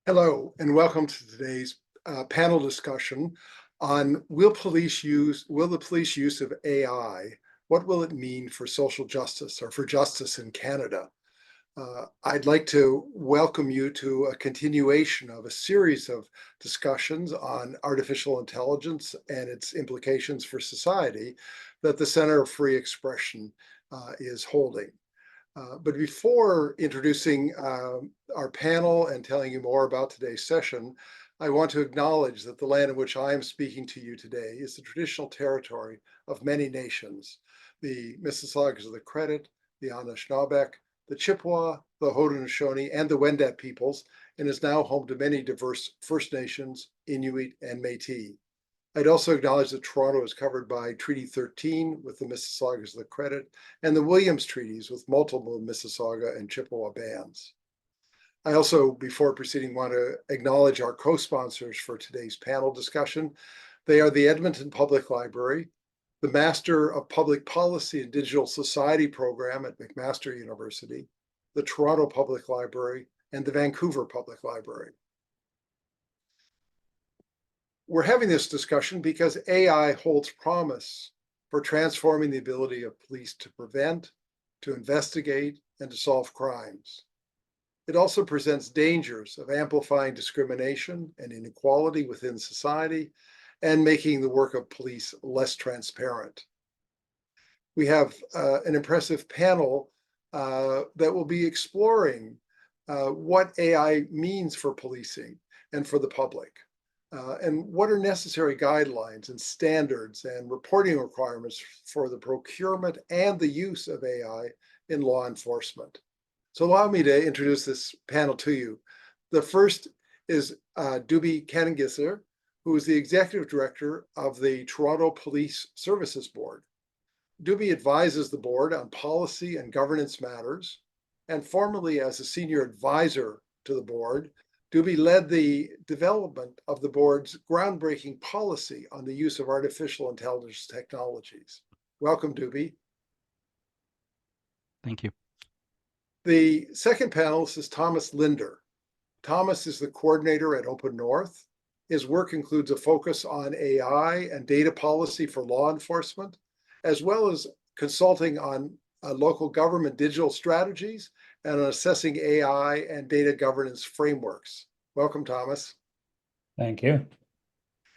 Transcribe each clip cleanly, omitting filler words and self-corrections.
Hello, and welcome to today's panel discussion on will the police use of AI, what will it mean for social justice or for justice in Canada? I'd like to welcome you to a continuation of a series of discussions on artificial intelligence and its implications for society that the Center of Free Expression is holding. But before introducing our panel and telling you more about today's session, I want to acknowledge that the land in which I am speaking to you today is the traditional territory of many nations, the Mississaugas of the Credit, the Anishinaabe, the Chippewa, the Haudenosaunee, and the Wendat peoples, and is now home to many diverse First Nations, Inuit, and Métis. I'd also acknowledge that Toronto is covered by Treaty 13 with the Mississaugas of the Credit and the Williams Treaties with multiple Mississauga and Chippewa bands. I also, before proceeding, want to acknowledge our co-sponsors for today's panel discussion. They are the Edmonton Public Library, the Master of Public Policy and Digital Society program at McMaster University, the Toronto Public Library, and the Vancouver Public Library. We're having this discussion because AI holds promise for transforming the ability of police to prevent, to investigate, and to solve crimes. It also presents dangers of amplifying discrimination and inequality within society and making the work of police less transparent. We have an impressive panel that will be exploring what AI means for policing and for the public. And what are necessary guidelines and standards and reporting requirements for the procurement and the use of AI in law enforcement. So allow me to introduce this panel to you. The first is Dubi Kanengisser, who is the Executive Director of the Toronto Police Services Board. Dubi advises the board on policy and governance matters, and formerly as a senior advisor to the board, Dubi led the development of the board's groundbreaking policy on the use of artificial intelligence technologies. Welcome, Dubi. Thank you. The second panelist is Thomas Linder. Thomas is the coordinator at Open North. His work includes a focus on AI and data policy for law enforcement, as well as consulting on local government digital strategies and on assessing AI and data governance frameworks. Welcome, Thomas. Thank you.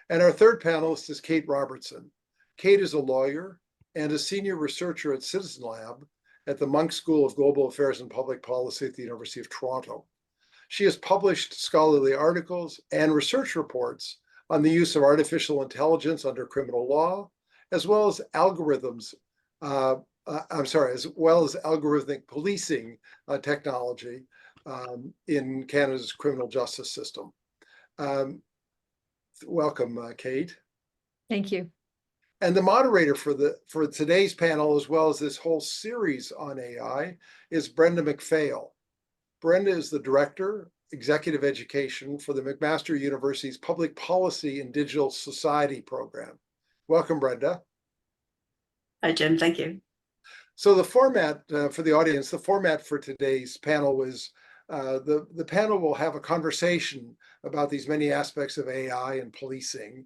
And our third panelist is Kate Robertson. Kate is a lawyer and a senior researcher at Citizen Lab at the Munk School of Global Affairs and Public Policy at the University of Toronto. She has published scholarly articles and research reports on the use of artificial intelligence under criminal law, as well as algorithmic policing technology in Canada's criminal justice system. Welcome, Kate. Thank you. And the moderator for today's panel, as well as this whole series on AI, is Brenda McPhail. Brenda is the Director, Executive Education for the McMaster University's Public Policy and Digital Society program. Welcome, Brenda. Hi, Jim. Thank you. So the format for the audience, the format for today's panel was the panel will have a conversation about these many aspects of AI and policing.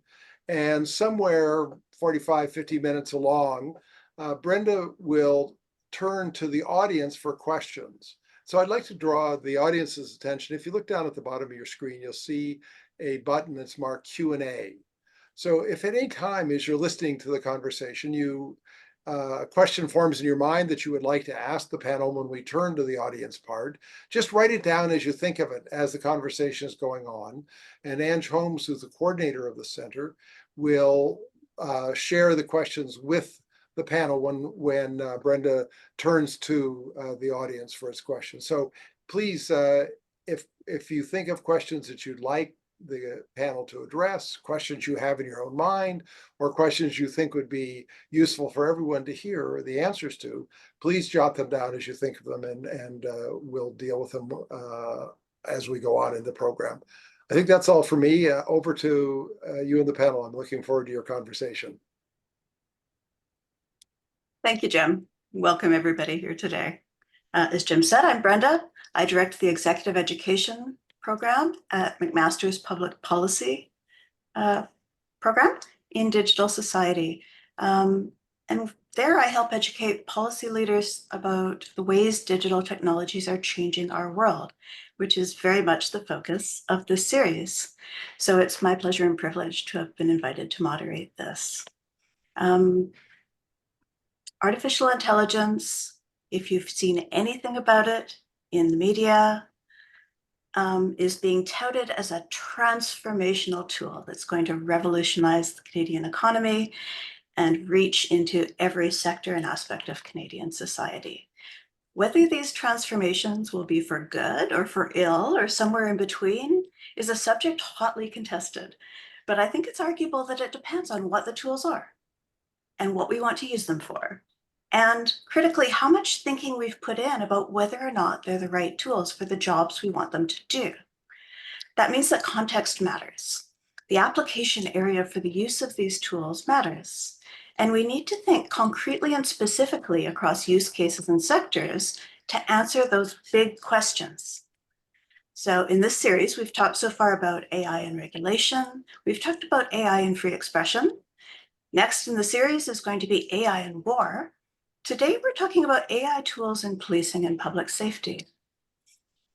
And somewhere 45, 50 minutes along, Brenda will turn to the audience for questions. So I'd like to draw the audience's attention. If you look down at the bottom of your screen, you'll see a button that's marked Q&A. So if at any time as you're listening to the conversation, a question forms in your mind that you would like to ask the panel when we turn to the audience part, just write it down as you think of it as the conversation is going on. And Ange Holmes, who's the coordinator of the center, will share the questions with the panel when Brenda turns to the audience for its questions. So please, if you think of questions that you'd like the panel to address, questions you have in your own mind, or questions you think would be useful for everyone to hear the answers to, please jot them down as you think of them, and we'll deal with them as we go on in the program. I think that's all for me. Over to you and the panel. I'm looking forward to your conversation. Thank you, Jim. Welcome, everybody here today. As Jim said, I'm Brenda. I direct the Executive Education program at McMaster's Public Policy program in digital society. And there I help educate policy leaders about the ways digital technologies are changing our world, which is very much the focus of this series. So it's my pleasure and privilege to have been invited to moderate this. Artificial intelligence, if you've seen anything about it in the media, is being touted as a transformational tool that's going to revolutionize the Canadian economy and reach into every sector and aspect of Canadian society. Whether these transformations will be for good or for ill or somewhere in between is a subject hotly contested. But I think it's arguable that it depends on what the tools are and what we want to use them for. And critically, how much thinking we've put in about whether or not they're the right tools for the jobs we want them to do. That means that context matters. The application area for the use of these tools matters. And we need to think concretely and specifically across use cases and sectors to answer those big questions. So in this series, we've talked so far about AI and regulation. We've talked about AI and free expression. Next in the series is going to be AI and war. Today, we're talking about AI tools in policing and public safety.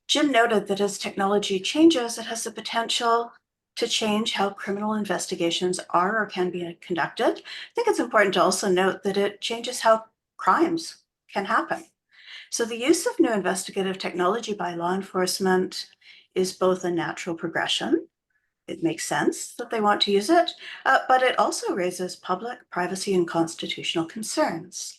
Jim noted that as technology changes, it has the potential to change how criminal investigations are or can be conducted. I think it's important to also note that it changes how crimes can happen. So the use of new investigative technology by law enforcement is both a natural progression. It makes sense that they want to use it, but it also raises public, privacy, and constitutional concerns.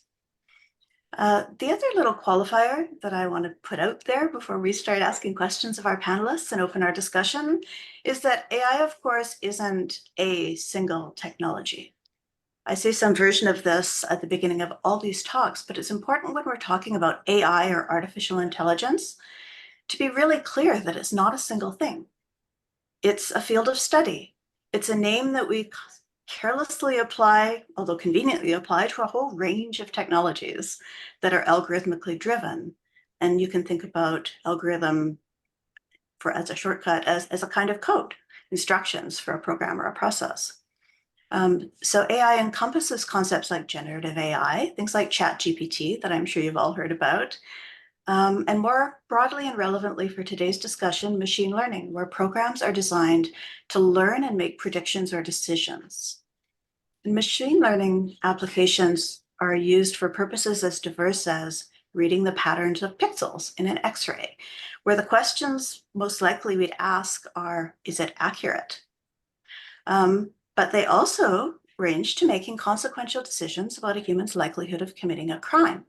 The other little qualifier that I want to put out there before we start asking questions of our panelists and open our discussion is that AI, of course, isn't a single technology. I say some version of this at the beginning of all these talks, but it's important when we're talking about AI or artificial intelligence to be really clear that it's not a single thing. It's a field of study. It's a name that we carelessly apply, although conveniently apply, to a whole range of technologies that are algorithmically driven. And you can think about algorithm as a shortcut as a kind of code, instructions for a program or a process. So AI encompasses concepts like generative AI, things like ChatGPT that I'm sure you've all heard about, and more broadly and relevantly for today's discussion, machine learning, where programs are designed to learn and make predictions or decisions. And machine learning applications are used for purposes as diverse as reading the patterns of pixels in an X-ray, where the questions most likely we'd ask are, is it accurate? But they also range to making consequential decisions about a human's likelihood of committing a crime.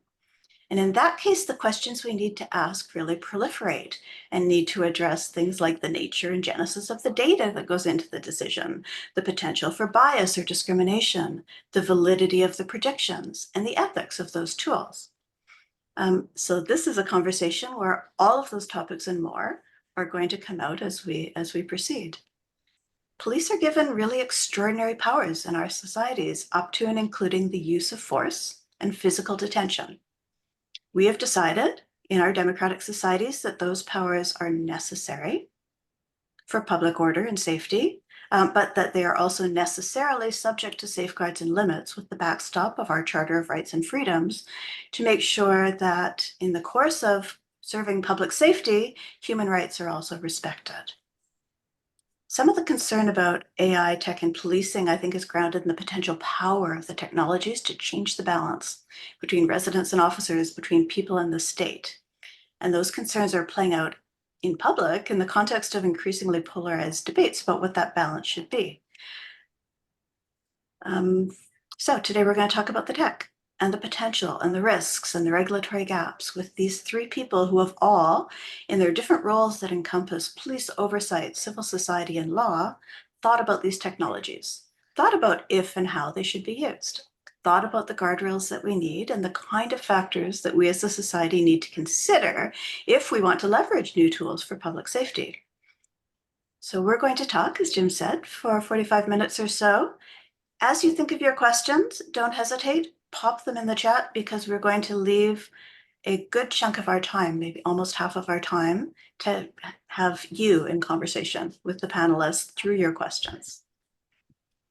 And in that case, the questions we need to ask really proliferate and need to address things like the nature and genesis of the data that goes into the decision, the potential for bias or discrimination, the validity of the predictions, and the ethics of those tools. So this is a conversation where all of those topics and more are going to come out as we proceed. Police are given really extraordinary powers in our societies, up to and including the use of force and physical detention. We have decided in our democratic societies that those powers are necessary for public order and safety, but that they are also necessarily subject to safeguards and limits with the backstop of our Charter of Rights and Freedoms to make sure that in the course of serving public safety, human rights are also respected. Some of the concern about AI tech and policing, I think, is grounded in the potential power of the technologies to change the balance between residents and officers, between people and the state. And those concerns are playing out in public in the context of increasingly polarized debates about what that balance should be. So today we're going to talk about the tech and the potential and the risks and the regulatory gaps with these three people who have all, in their different roles that encompass police oversight, civil society, and law, thought about these technologies, thought about if and how they should be used, thought about the guardrails that we need and the kind of factors that we as a society need to consider if we want to leverage new tools for public safety. So we're going to talk, as Jim said, for 45 minutes or so. As you think of your questions, don't hesitate. Pop them in the chat because we're going to leave a good chunk of our time, maybe almost half of our time, to have you in conversation with the panelists through your questions.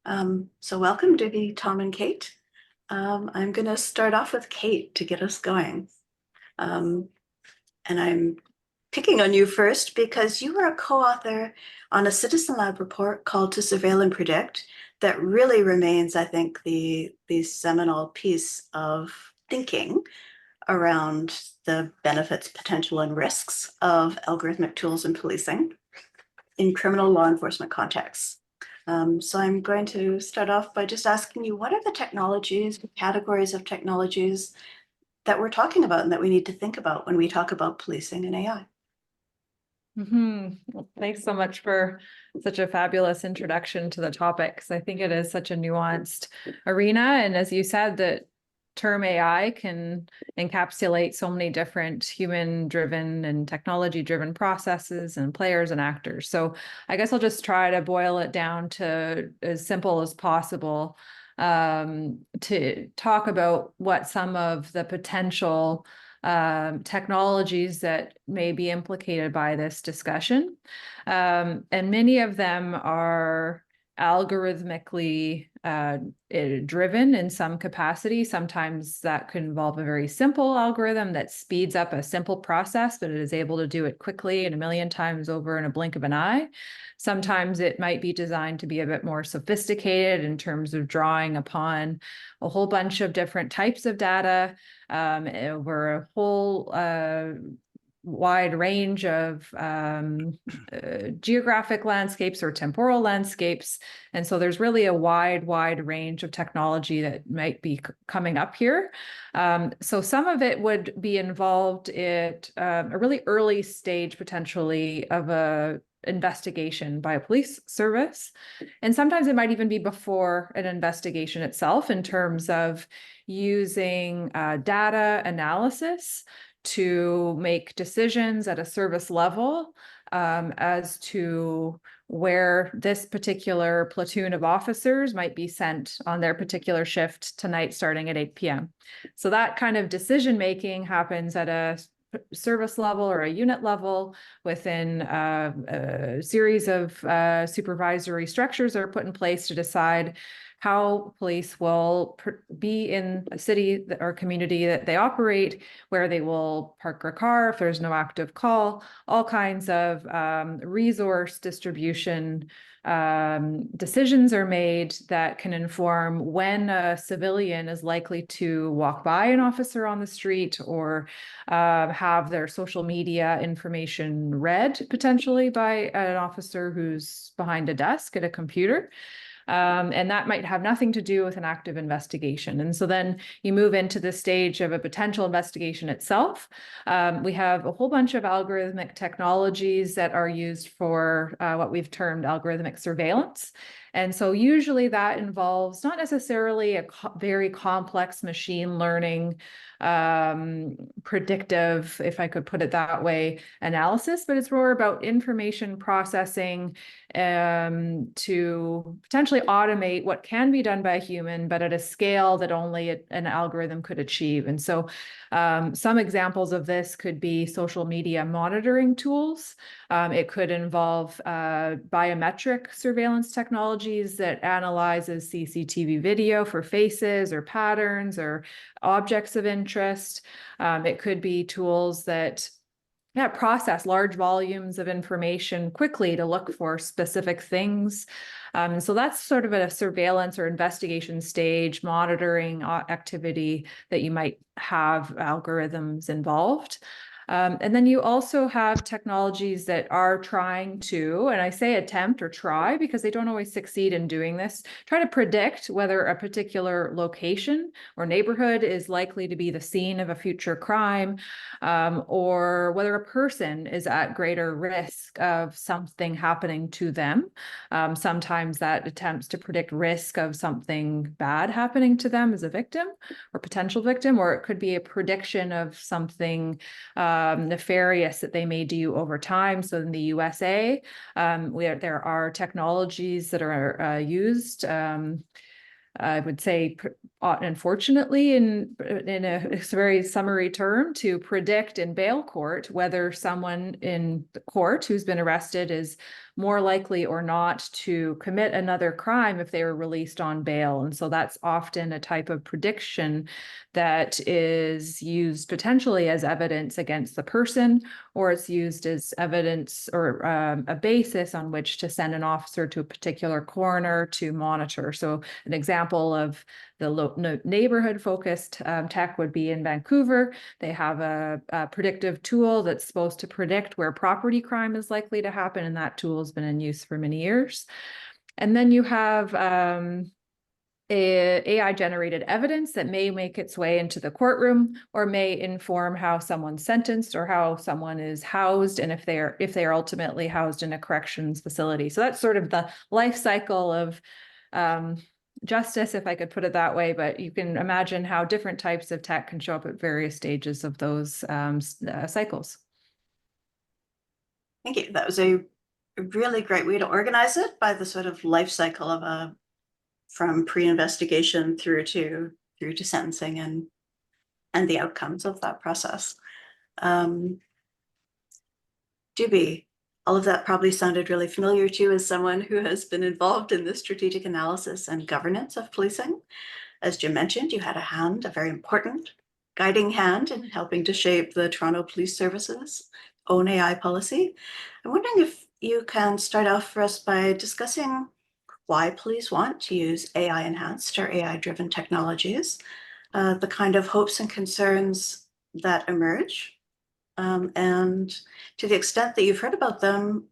So welcome, Dubi, Tom, and Kate. I'm going to start off with Kate to get us going. And I'm picking on you first because you were a co-author on a Citizen Lab report called To Surveil and Predict that really remains, I think, the seminal piece of thinking around the benefits, potential, and risks of algorithmic tools in policing in criminal law enforcement contexts. So I'm going to start off by just asking you, what are the technologies, categories of technologies that we're talking about and that we need to think about when we talk about policing and AI? Well, thanks so much for such a fabulous introduction to the topic, because I think it is such a nuanced arena. And as you said, the term AI can encapsulate so many different human-driven and technology-driven processes and players and actors. So I guess I'll just try to boil it down to as simple as possible, to talk about what some of the potential technologies that may be implicated by this discussion. And many of them are algorithmically driven in some capacity. Sometimes that could involve a very simple algorithm that speeds up a simple process, but it is able to do it quickly and a million times over in a blink of an eye. Sometimes it might be designed to be a bit more sophisticated in terms of drawing upon a whole bunch of different types of data over a whole wide range of geographic landscapes or temporal landscapes. And so there's really a wide range of technology that might be coming up here. So some of it would be involved at a really early stage, potentially, of a investigation by a police service. And sometimes it might even be before an investigation itself, in terms of using data analysis to make decisions at a service level as to where this particular platoon of officers might be sent on their particular shift tonight starting at 8 p.m. So that kind of decision making happens at a service level or a unit level within a series of supervisory structures that are put in place to decide how police will be in a city or community that they operate, where they will park their car if there's no active call, all kinds of resource distribution decisions are made that can inform when a civilian is likely to walk by an officer on the street or have their social media information read potentially by an officer who's behind a desk at a computer. And that might have nothing to do with an active investigation. And so then you move into the stage of a potential investigation itself. We have a whole bunch of algorithmic technologies that are used for what we've termed algorithmic surveillance. And so usually that involves not necessarily a very complex machine learning, predictive, if I could put it that way, analysis, but it's more about information processing to potentially automate what can be done by a human, but at a scale that only an algorithm could achieve. And so some examples of this could be social media monitoring tools. It could involve biometric surveillance technologies that analyzes CCTV video for faces or patterns or objects of interest. It could be tools that process large volumes of information quickly to look for specific things. So that's sort of a surveillance or investigation stage monitoring activity that you might have algorithms involved. And then you also have technologies that are trying to, and I say attempt or try because they don't always succeed in doing this, try to predict whether a particular location or neighborhood is likely to be the scene of a future crime, or whether a person is at greater risk of something happening to them. Sometimes that attempts to predict risk of something bad happening to them as a victim or potential victim, or it could be a prediction of something nefarious that they may do over time. So in the USA, there are technologies that are used I would say, unfortunately, in a very summary term, to predict in bail court whether someone in the court who's been arrested is more likely or not to commit another crime if they were released on bail. And so that's often a type of prediction that is used potentially as evidence against the person, or it's used as evidence or a basis on which to send an officer to a particular coroner to monitor. So an example of the neighborhood focused tech would be in Vancouver. They have a predictive tool that's supposed to predict where property crime is likely to happen, and that tool has been in use for many years. And then you have AI generated evidence that may make its way into the courtroom or may inform how someone's sentenced or how someone is housed, and if they are ultimately housed in a corrections facility. So that's sort of the life cycle of justice, if I could put it that way. But you can imagine how different types of tech can show up at various stages of those cycles. Thank you. That was a really great way to organize it by the sort of life cycle of from pre-investigation through to sentencing and the outcomes of that process. Dubi, all of that probably sounded really familiar to you as someone who has been involved in the strategic analysis and governance of policing. As Jim mentioned, you had a very important guiding hand in helping to shape the Toronto Police Service's own AI policy. I'm wondering if you can start off for us by discussing why police want to use AI-enhanced or AI-driven technologies, the kind of hopes and concerns that emerge, and to the extent that you've heard about them,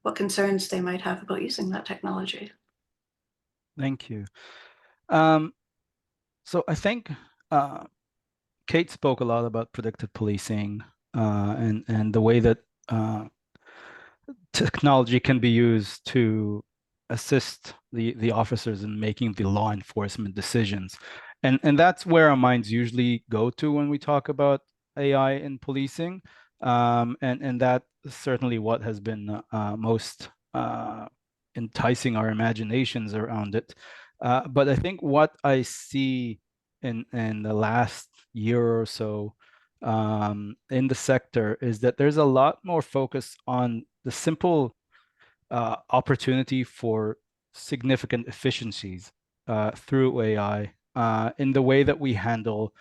what concerns they might have about using that technology. Thank you. So I think Kate spoke a lot about predictive policing and the way that technology can be used to assist the officers in making the law enforcement decisions. And that's where our minds usually go to when we talk about AI in policing. And that's certainly what has been most enticing our imaginations around it. But I think what I see in the last year or so in the sector is that there's a lot more focus on the simple opportunity for significant efficiencies through AI in the way that we handle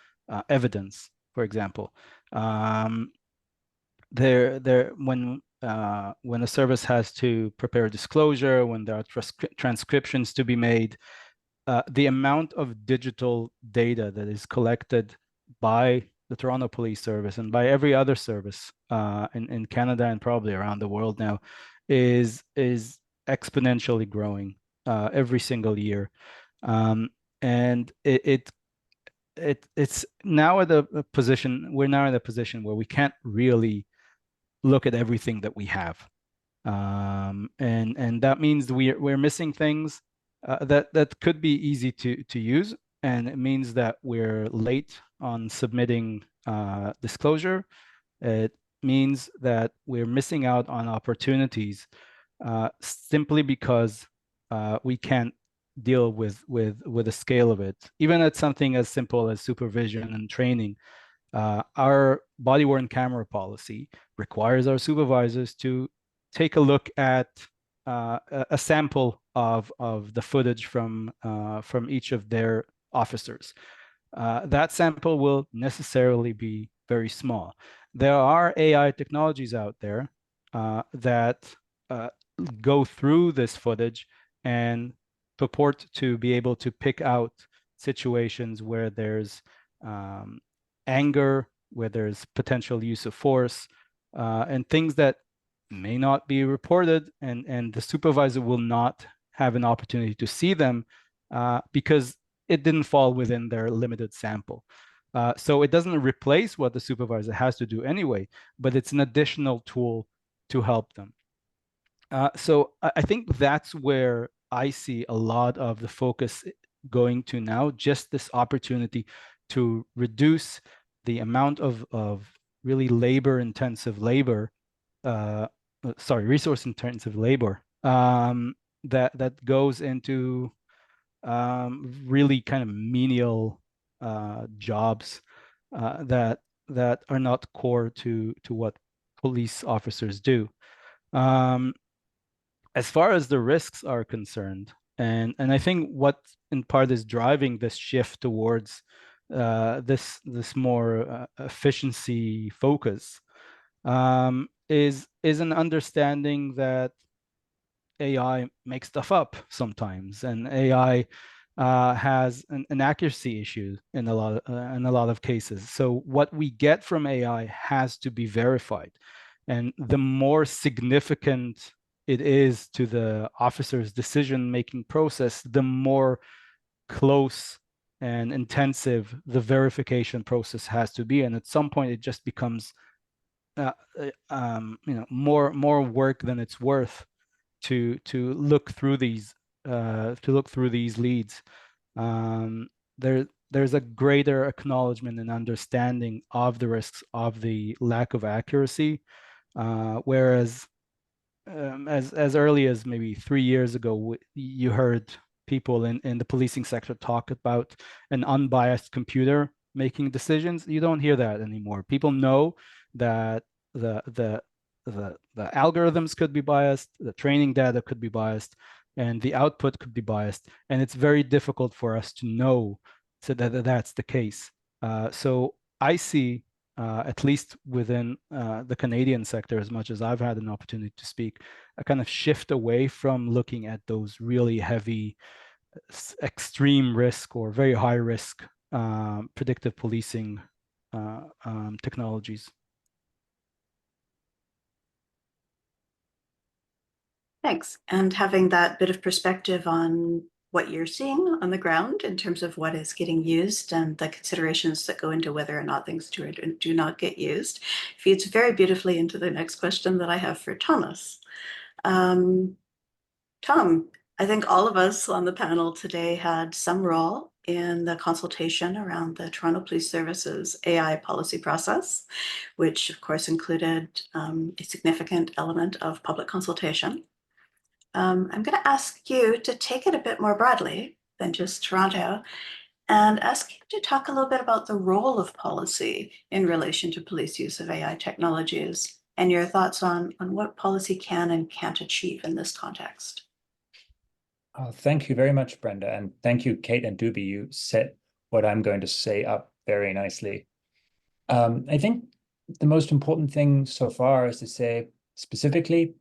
evidence, for example. When a service has to prepare a disclosure, when there are transcriptions to be made, the amount of digital data that is collected by the Toronto Police Service and by every other service in Canada and probably around the world now is exponentially growing every single year, and it's now at a position. We're now in a position where we can't really look at everything that we have, and that means we're missing things that could be easy to use, and it means that we're late on submitting disclosure. It means that we're missing out on opportunities simply because we can't deal with the scale of it. Even at something as simple as supervision and training, our body-worn camera policy requires our supervisors to take a look at a sample of the footage from each of their officers. That sample will necessarily be very small. There are AI technologies out there that go through this footage and purport to be able to pick out situations where there's anger, where there's potential use of force, and things that may not be reported, and the supervisor will not have an opportunity to see them because it didn't fall within their limited sample. So it doesn't replace what the supervisor has to do anyway, but it's an additional tool to help them. So I think that's where I see a lot of the focus going to now, just this opportunity to reduce the amount of really resource-intensive labor that goes into really kind of menial jobs that are not core to what police officers do. As far as the risks are concerned, and I think what in part is driving this shift towards this more efficiency focus is an understanding that AI makes stuff up sometimes, and AI has an accuracy issue in a lot of cases. So what we get from AI has to be verified, and the more significant it is to the officer's decision-making process, the more close and intensive the verification process has to be. And at some point, it just becomes more work than it's worth to look through these leads. There's a greater acknowledgement and understanding of the risks of the lack of accuracy, whereas as early as maybe 3 years ago, you heard people in the policing sector talk about an unbiased computer making decisions. You don't hear that anymore. People know that the algorithms could be biased, the training data could be biased, and the output could be biased. And it's very difficult for us to know that that's the case. So I see, at least within the Canadian sector, as much as I've had an opportunity to speak, a kind of shift away from looking at those really heavy, extreme risk or very high risk predictive policing technologies. Thanks. And having that bit of perspective on what you're seeing on the ground in terms of what is getting used and the considerations that go into whether or not things do or do not get used feeds very beautifully into the next question that I have for Thomas. Tom, I think all of us on the panel today had some role in the consultation around the Toronto Police Service's AI policy process, which of course included a significant element of public consultation. I'm going to ask you to take it a bit more broadly than just Toronto and ask you to talk a little bit about the role of policy in relation to police use of AI technologies and your thoughts on what policy can and can't achieve in this context. Thank you very much, Brenda, and thank you, Kate and Dubi. You set what I'm going to say up very nicely. I think the most important thing so far is to say, specifically,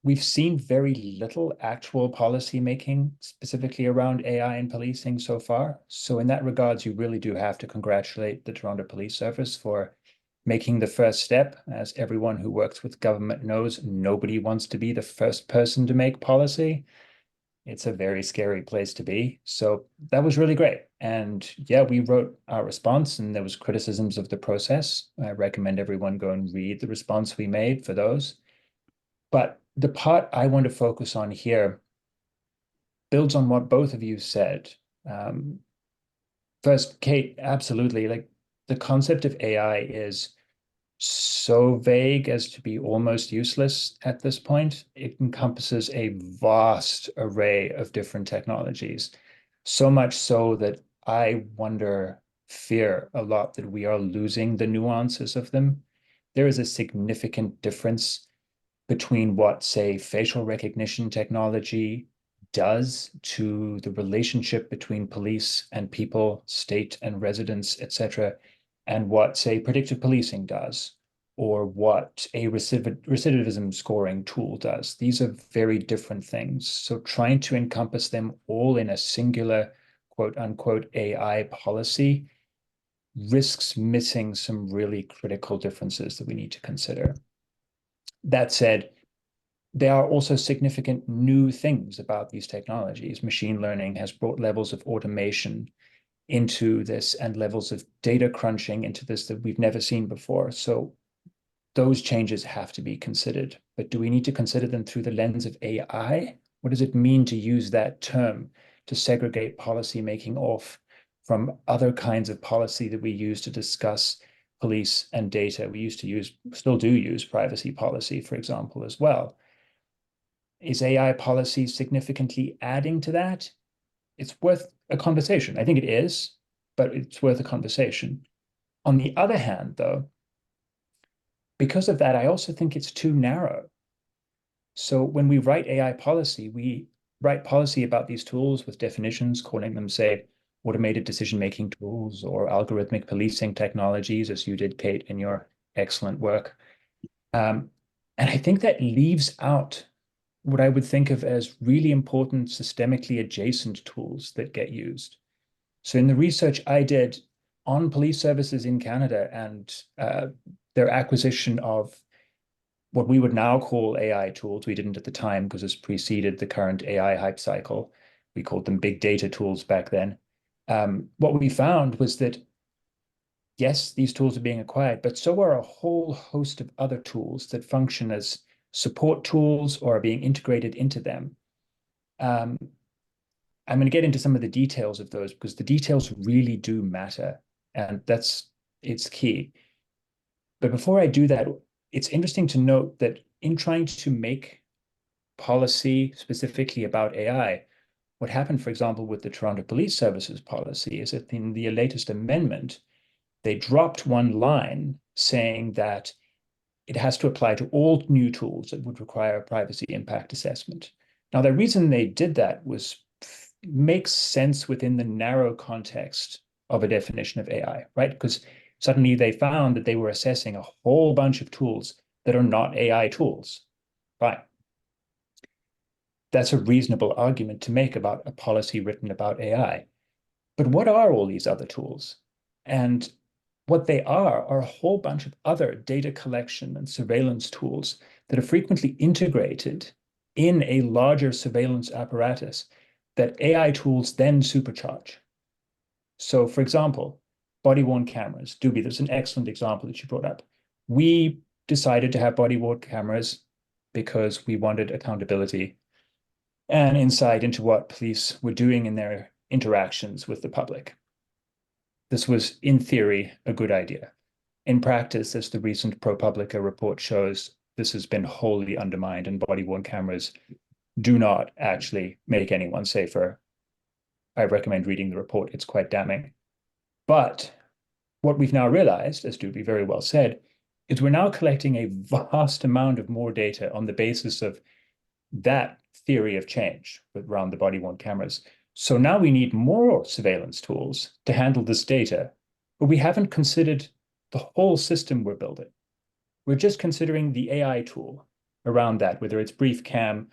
we've seen very little actual policy making specifically around AI and policing so far. So in that regards, you really do have to congratulate the Toronto Police Service for making the first step. As everyone who works with government knows, nobody wants to be the first person to make policy. It's a very scary place to be. So that was really great. And yeah, we wrote our response and there was criticisms of the process. I recommend everyone go and read the response we made for those. But the part I want to focus on here builds on what both of you said. First, Kate, absolutely. Like the concept of AI is so vague as to be almost useless at this point. It encompasses a vast array of different technologies, so much so that I fear a lot that we are losing the nuances of them. There is a significant difference between what, say, facial recognition technology does to the relationship between police and people, state and residents, etc., and what, say, predictive policing does, or what a recidivism scoring tool does. These are very different things. So trying to encompass them all in a singular, quote unquote, AI policy risks missing some really critical differences that we need to consider. That said, there are also significant new things about these technologies. Machine learning has brought levels of automation into this and levels of data crunching into this that we've never seen before. So those changes have to be considered. But do we need to consider them through the lens of AI? What does it mean to use that term to segregate policy making off from other kinds of policy that we use to discuss police and data? We still do use privacy policy, for example, as well. Is AI policy significantly adding to that? it's worth a conversation. I think it is, but it's worth a conversation. On the other hand, though, because of that, I also think it's too narrow. So when we write AI policy, we write policy about these tools with definitions, calling them, say, automated decision-making tools or algorithmic policing technologies, as you did, Kate, in your excellent work. And I think that leaves out what I would think of as really important systemically adjacent tools that get used. So in the research I did on police services in Canada and their acquisition of what we would now call AI tools, we didn't at the time because this preceded the current AI hype cycle. We called them big data tools back then. What we found was that, yes, these tools are being acquired, but so are a whole host of other tools that function as support tools or are being integrated into them. I'm going to get into some of the details of those because the details really do matter, and it's key. But before I do that, it's interesting to note that in trying to make policy specifically about AI, what happened, for example, with the Toronto Police Services policy is that in the latest amendment, they dropped one line saying that it has to apply to all new tools that would require a privacy impact assessment. Now, the reason they did that makes sense within the narrow context of a definition of AI, right? Because suddenly they found that they were assessing a whole bunch of tools that are not AI tools. Fine. That's a reasonable argument to make about a policy written about AI. But what are all these other tools? And what they are a whole bunch of other data collection and surveillance tools that are frequently integrated in a larger surveillance apparatus that AI tools then supercharge. So, for example, body-worn cameras. Dubi, there's an excellent example that you brought up. We decided to have body-worn cameras because we wanted accountability and insight into what police were doing in their interactions with the public. This was, in theory, a good idea. In practice, as the recent ProPublica report shows, this has been wholly undermined, and body-worn cameras do not actually make anyone safer. I recommend reading the report. It's quite damning. But what we've now realized, as Dubi very well said, is we're now collecting a vast amount of more data on the basis of that theory of change around the body-worn cameras. So now we need more surveillance tools to handle this data, but we haven't considered the whole system we're building. We're just considering the AI tool around that, whether it's brief cam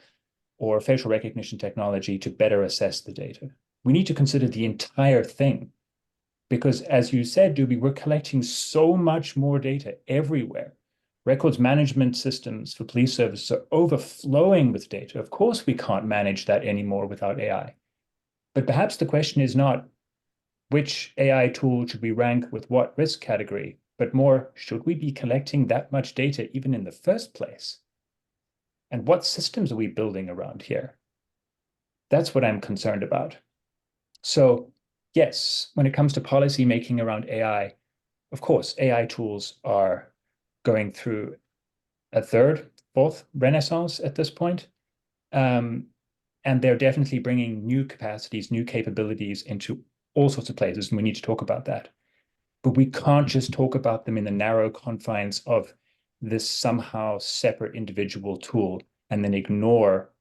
or facial recognition technology to better assess the data. We need to consider the entire thing because, as you said, Dubi, we're collecting so much more data everywhere. Records management systems for police services are overflowing with data. Of course, we can't manage that anymore without AI. But perhaps the question is not which AI tool should we rank with what risk category, but more, should we be collecting that much data even in the first place? And what systems are we building around here? That's what I'm concerned about. So yes, when it comes to policy making around AI, of course, AI tools are going through a third, fourth renaissance at this point. And they're definitely bringing new capacities, new capabilities into all sorts of places, and we need to talk about that. But we can't just talk about them in the narrow confines of this somehow separate individual tool and then ignore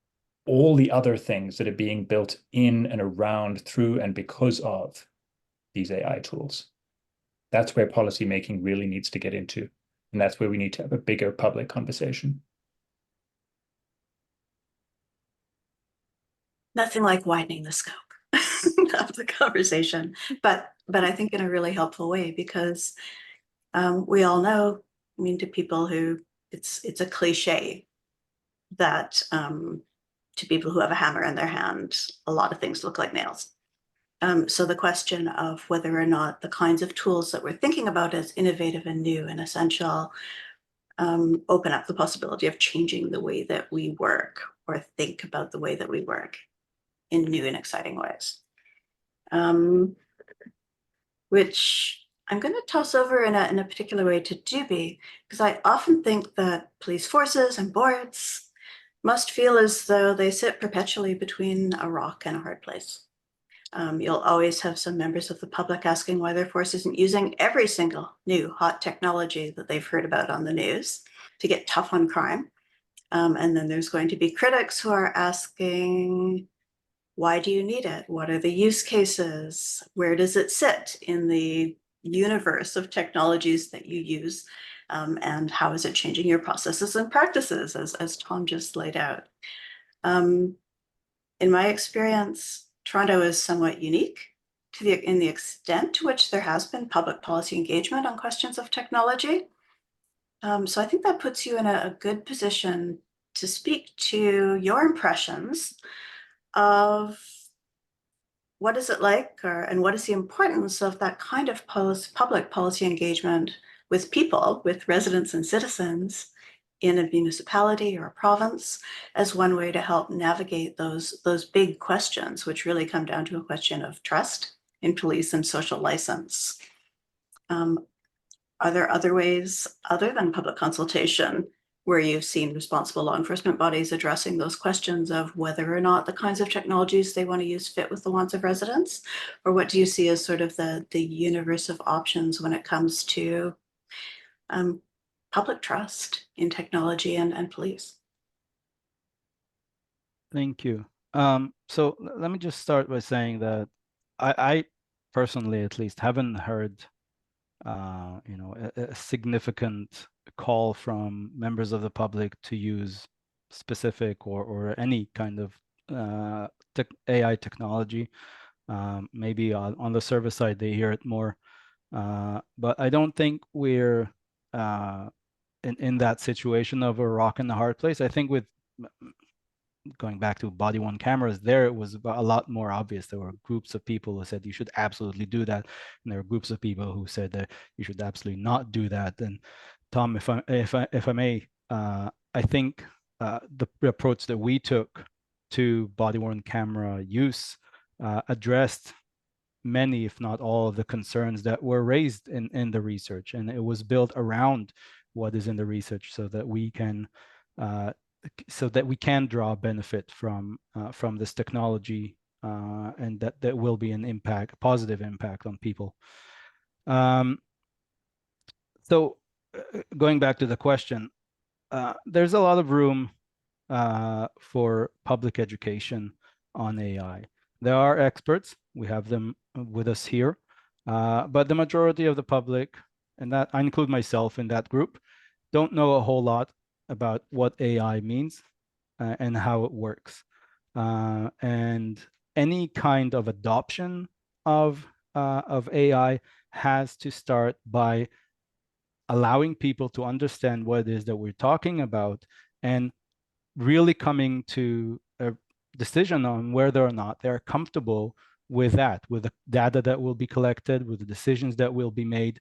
all the other things that are being built in and around, through, and because of these AI tools. That's where policymaking really needs to get into. And that's where we need to have a bigger public conversation. Nothing like widening the scope of the conversation, but I think in a really helpful way, because we all know, I mean, to people who it's a cliche that to people who have a hammer in their hand, a lot of things look like nails. So the question of whether or not the kinds of tools that we're thinking about as innovative and new and essential open up the possibility of changing the way that we work or think about the way that we work in new and exciting ways. Which I'm going to toss over in a particular way to Dubi, because I often think that police forces and boards must feel as though they sit perpetually between a rock and a hard place. You'll always have some members of the public asking why their force isn't using every single new hot technology that they've heard about on the news to get tough on crime. And then there's going to be critics who are asking, why do you need it? What are the use cases? Where does it sit in the universe of technologies that you use? And how is it changing your processes and practices, as Tom just laid out? In my experience, Toronto is somewhat unique in the extent to which there has been public policy engagement on questions of technology. So I think that puts you in a good position to speak to your impressions of what is it like, and what is the importance of that kind of public policy engagement with people, with residents and citizens in a municipality or a province, as one way to help navigate those big questions, which really come down to a question of trust in police and social license. Are there other ways other than public consultation where you've seen responsible law enforcement bodies addressing those questions of whether or not the kinds of technologies they want to use fit with the wants of residents? Or what do you see as sort of the universe of options when it comes to public trust in technology and police? Thank you. So let me just start by saying that I personally, at least, haven't heard a significant call from members of the public to use specific or any kind of AI technology. Maybe on the service side they hear it more, but I don't think we're in that situation of a rock and a hard place. I think with going back to body-worn cameras, there it was a lot more obvious. There were groups of people who said you should absolutely do that, and there were groups of people who said that you should absolutely not do that. And Tom, if I may, I think the approach that we took to body-worn camera use addressed many, if not all, of the concerns that were raised in the research, and it was built around what is in the research so that we can draw benefit from this technology, and that will be an positive impact on people. So going back to the question, there's a lot of room for public education on AI. There are experts, we have them with us here, but the majority of the public, and that I include myself in that group, don't know a whole lot about what AI means and how it works. And any kind of adoption of AI has to start by allowing people to understand what it is that we're talking about and really coming to a decision on whether or not they're comfortable with that, with the data that will be collected, with the decisions that will be made,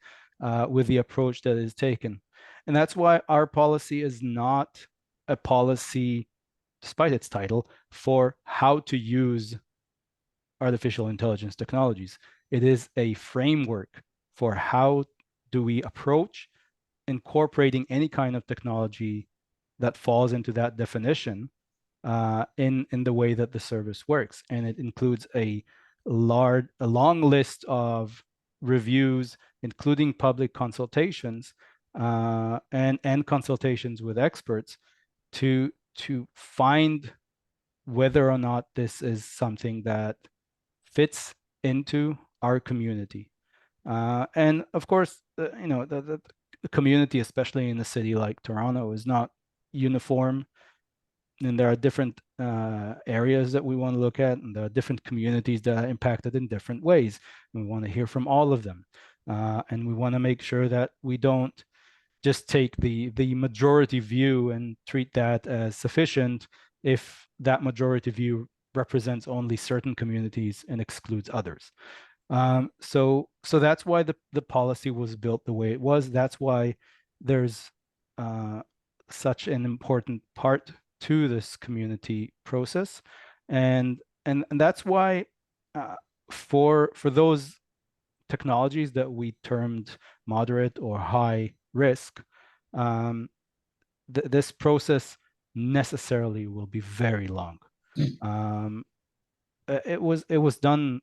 with the approach that is taken. And that's why our policy is not a policy, despite its title, for how to use artificial intelligence technologies. It is a framework for how do we approach incorporating any kind of technology that falls into that definition in the way that the service works. And it includes a long list of reviews, including public consultations and consultations with experts to find whether or not this is something that fits into our community. And of course, the community, especially in a city like Toronto, is not uniform. And there are different areas that we want to look at, and there are different communities that are impacted in different ways. We want to hear from all of them. And we want to make sure that we don't just take the majority view and treat that as sufficient if that majority view represents only certain communities and excludes others. So that's why the policy was built the way it was. That's why there's such an important part to this community process, and that's why for those technologies that we termed moderate or high risk, this process necessarily will be very long. It was done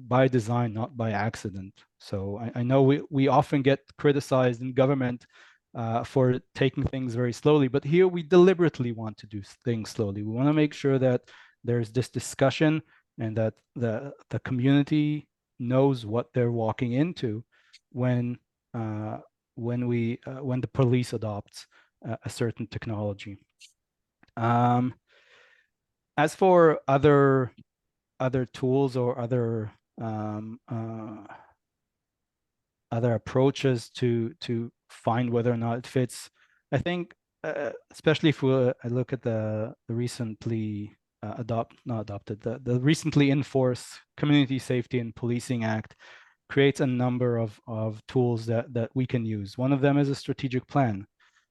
by design, not by accident. So I know we often get criticized in government for taking things very slowly, but here we deliberately want to do things slowly. We want to make sure that there's this discussion and that the community knows what they're walking into when the police adopts a certain technology. As for other tools or other approaches to find whether or not it fits, I think, especially if I look at the recently the recently enforced Community Safety and Policing Act, creates a number of tools that we can use. One of them is a strategic plan.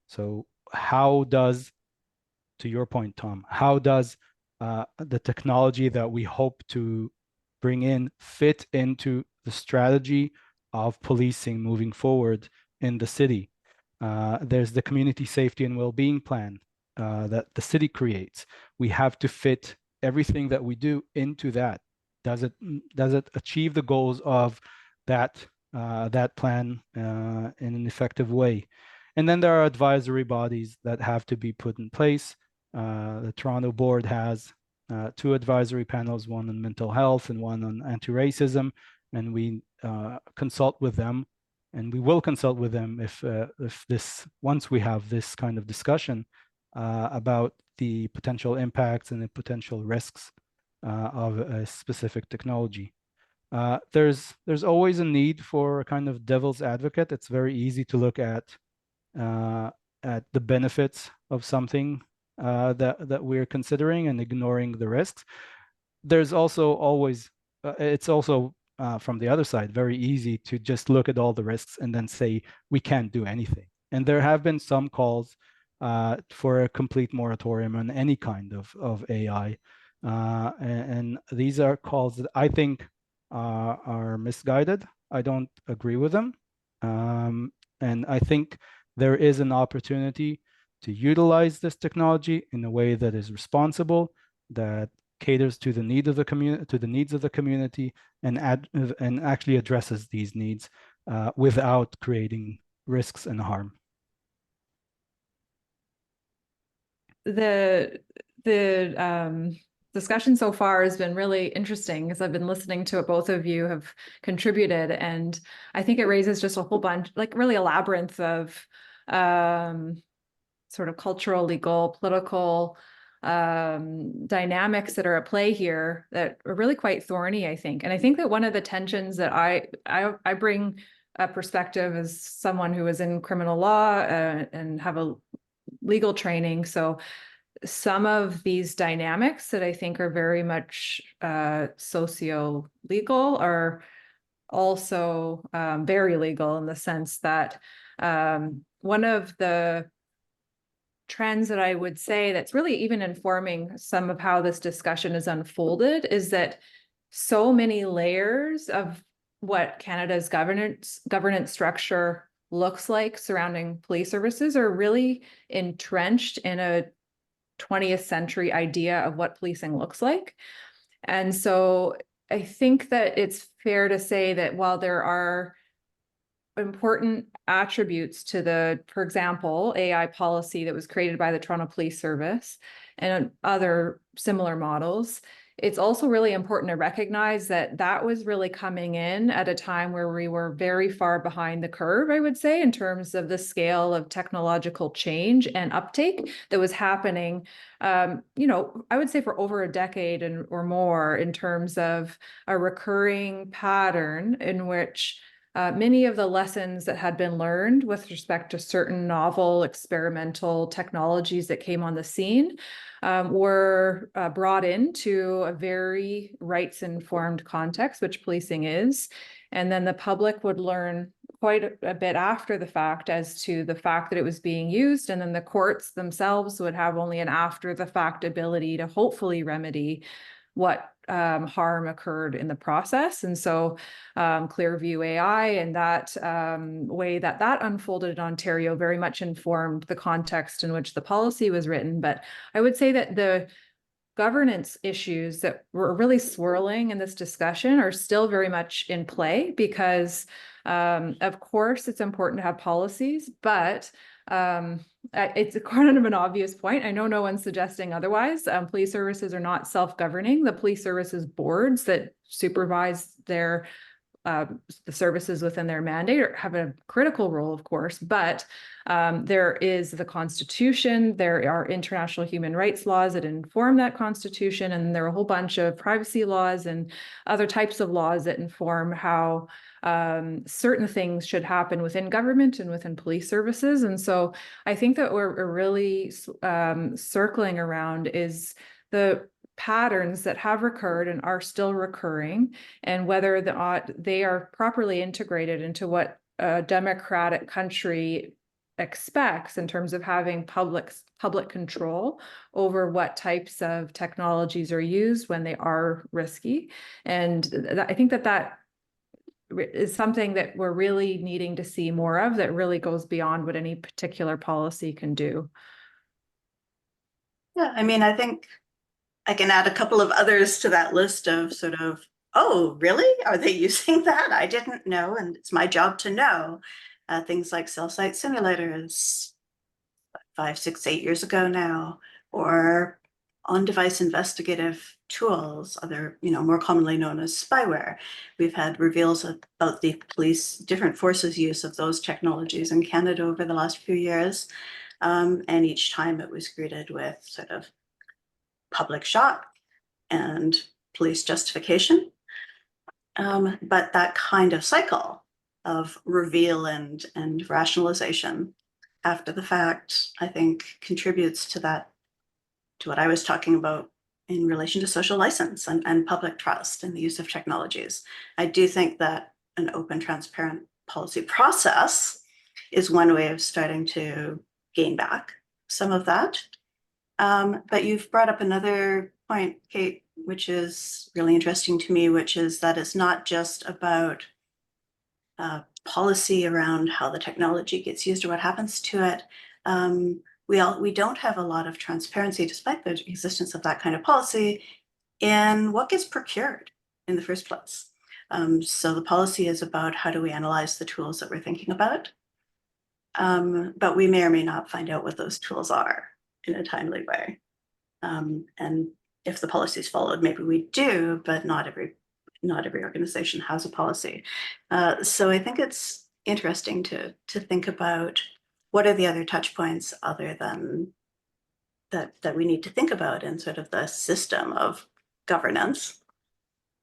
So how does, to your point, Tom, how does the technology that we hope to bring in fit into the strategy of policing moving forward in the city? There's the community safety and well-being plan that the city creates. We have to fit everything that we do into that. Does it achieve the goals of that plan in an effective way? And then there are advisory bodies that have to be put in place. The Toronto board has 2 advisory panels, one on mental health and one on anti-racism, and we consult with them, and we will consult with them if once we have this kind of discussion about the potential impacts and the potential risks of a specific technology. There's always a need for a kind of devil's advocate. It's very easy to look at the benefits of something that we're considering and ignoring the risks. There's also always, it's also from the other side, very easy to just look at all the risks and then say we can't do anything. And there have been some calls for a complete moratorium on any kind of AI. And these are calls that I think are misguided. I don't agree with them. And I think there is an opportunity to utilize this technology in a way that is responsible, that caters to the needs of the community, and actually addresses these needs without creating risks and harm. The discussion so far has been really interesting as I've been listening to it. Both of you have contributed, and I think it raises just a whole bunch, like really a labyrinth of sort of cultural, legal, political dynamics that are at play here that are really quite thorny, I think. And I think that one of the tensions that I bring a perspective as someone who is in criminal law and have a legal training. So some of these dynamics that I think are very much socio-legal are also very legal, in the sense that one of the trends that I would say that's really even informing some of how this discussion is unfolded is that so many layers of what Canada's governance structure looks like surrounding police services are really entrenched in a 20th century idea of what policing looks like. And so I think that it's fair to say that while there are important attributes to the, for example, AI policy that was created by the Toronto Police Service and other similar models, it's also really important to recognize that that was really coming in at a time where we were very far behind the curve, I would say, in terms of the scale of technological change and uptake that was happening, I would say for over a decade or more, in terms of a recurring pattern in which many of the lessons that had been learned with respect to certain novel experimental technologies that came on the scene were brought into a very rights-informed context, which policing is. And then the public would learn quite a bit after the fact as to the fact that it was being used. And then the courts themselves would have only an after the fact ability to hopefully remedy what harm occurred in the process. And so Clearview AI and that way that unfolded in Ontario very much informed the context in which the policy was written. But I would say that the governance issues that were really swirling in this discussion are still very much in play because, of course, it's important to have policies, but it's kind of an obvious point. I know no one's suggesting otherwise. Police services are not self-governing. The police services boards that supervise their the services within their mandate have a critical role, of course, but there is the Constitution, there are international human rights laws that inform that Constitution, and there are a whole bunch of privacy laws and other types of laws that inform how certain things should happen within government and within police services. And so I think that we're really circling around is the patterns that have recurred and are still recurring, and whether they are properly integrated into what a democratic country expects in terms of having public control over what types of technologies are used when they are risky. And I think that is something that we're really needing to see more of, that really goes beyond what any particular policy can do. Yeah, I mean, I think I can add a couple of others to that list of sort of, oh, really? Are they using that? I didn't know, and it's my job to know. Things like cell site simulators 5, 6, 8 years ago now, or on-device investigative tools, other, more commonly known as spyware. We've had reveals about the police, different forces' use of those technologies in Canada over the last few years. And each time it was greeted with sort of public shock and police justification. But that kind of cycle of reveal and rationalization after the fact, I think, contributes to that, to what I was talking about in relation to social license and public trust and the use of technologies. I do think that an open, transparent policy process is one way of starting to gain back some of that. But you've brought up another point, Kate, which is really interesting to me, which is that it's not just about policy around how the technology gets used or what happens to it. We don't have a lot of transparency, despite the existence of that kind of policy, in what gets procured in the first place. So the policy is about how do we analyze the tools that we're thinking about, but we may or may not find out what those tools are in a timely way. And if the policy is followed, maybe we do, but not every organization has a policy. So I think it's interesting to think about what are the other touch points other than that we need to think about in sort of the system of governance,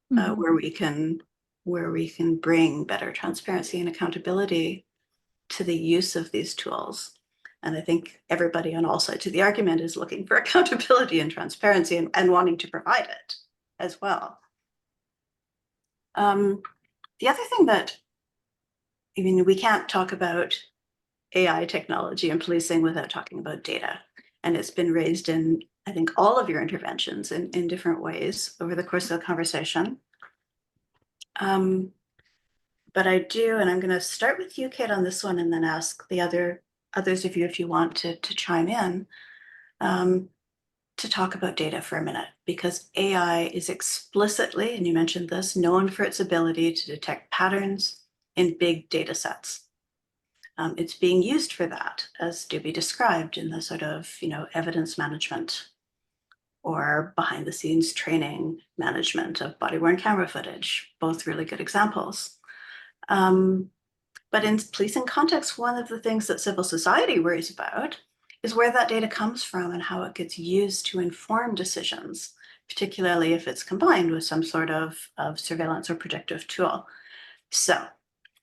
where we can bring better transparency and accountability to the use of these tools. And I think everybody on all sides of the argument is looking for accountability and transparency and wanting to provide it as well. The other thing that, we can't talk about AI technology and policing without talking about data. And it's been raised in, I think, all of your interventions in different ways over the course of the conversation. But I do, and I'm going to start with you, Kate, on this one, and then ask the others of you if you want to chime in, to talk about data for a minute, because AI is explicitly, and you mentioned this, known for its ability to detect patterns in big data sets. It's being used for that, as Dubi described, in the sort of, evidence management or behind the scenes training management of body-worn camera footage, both really good examples. But in policing context, one of the things that civil society worries about is where that data comes from and how it gets used to inform decisions, particularly if it's combined with some sort of surveillance or predictive tool. So,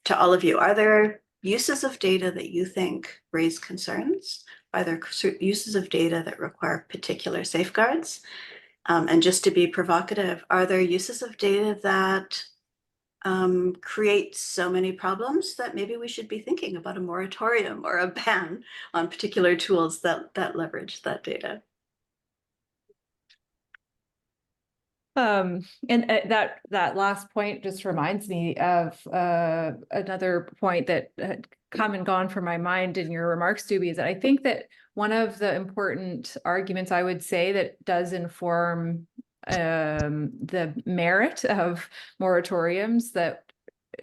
to all of you, are there uses of data that you think raise concerns? Are there uses of data that require particular safeguards? And just to be provocative, are there uses of data that create so many problems that maybe we should be thinking about a moratorium or a ban on particular tools that leverage that data? That last point just reminds me of another point that had come and gone from my mind in your remarks, Dubi, is that I think that one of the important arguments I would say that does inform the merit of moratoriums that,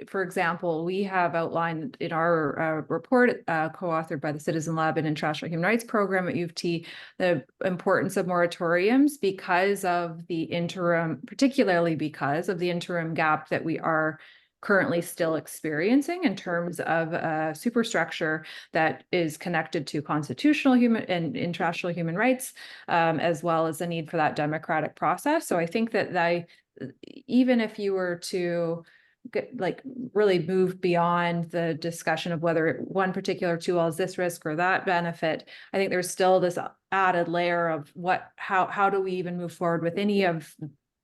for example, we have outlined in our report co-authored by the Citizen Lab and International Human Rights Program at U of T, the importance of moratoriums because of the interim, particularly because of the interim gap that we are currently still experiencing in terms of a superstructure that is connected to constitutional human and international human rights, as well as the need for that democratic process. So I think that even if you were to really move beyond the discussion of whether one particular tool has this risk or that benefit, I think there's still this added layer of how do we even move forward with any of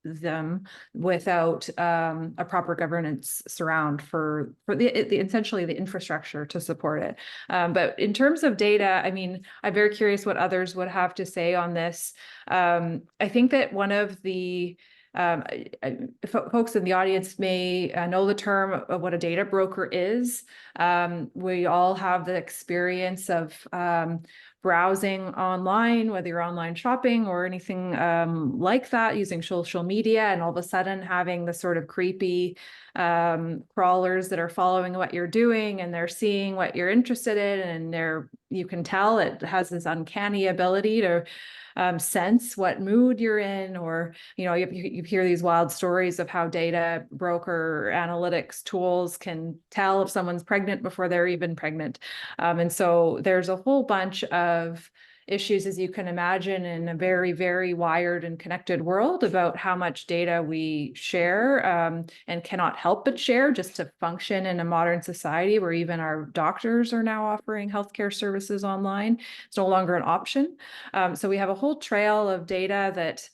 them without a proper governance surround for essentially the infrastructure to support it. But in terms of data, I mean, I'm very curious what others would have to say on this. I think that one of the folks in the audience may know the term of what a data broker is. We all have the experience of browsing online, whether you're online shopping or anything like that, using social media, and all of a sudden having the sort of creepy crawlers that are following what you're doing, and they're seeing what you're interested in, and you can tell it has this uncanny ability to sense what mood you're in, or you hear these wild stories of how data broker analytics tools can tell if someone's pregnant before they're even pregnant. And so there's a whole bunch of issues, as you can imagine, in a very, very wired and connected world about how much data we share and cannot help but share just to function in a modern society where even our doctors are now offering healthcare services online. It's no longer an option. So we have a whole trail of data that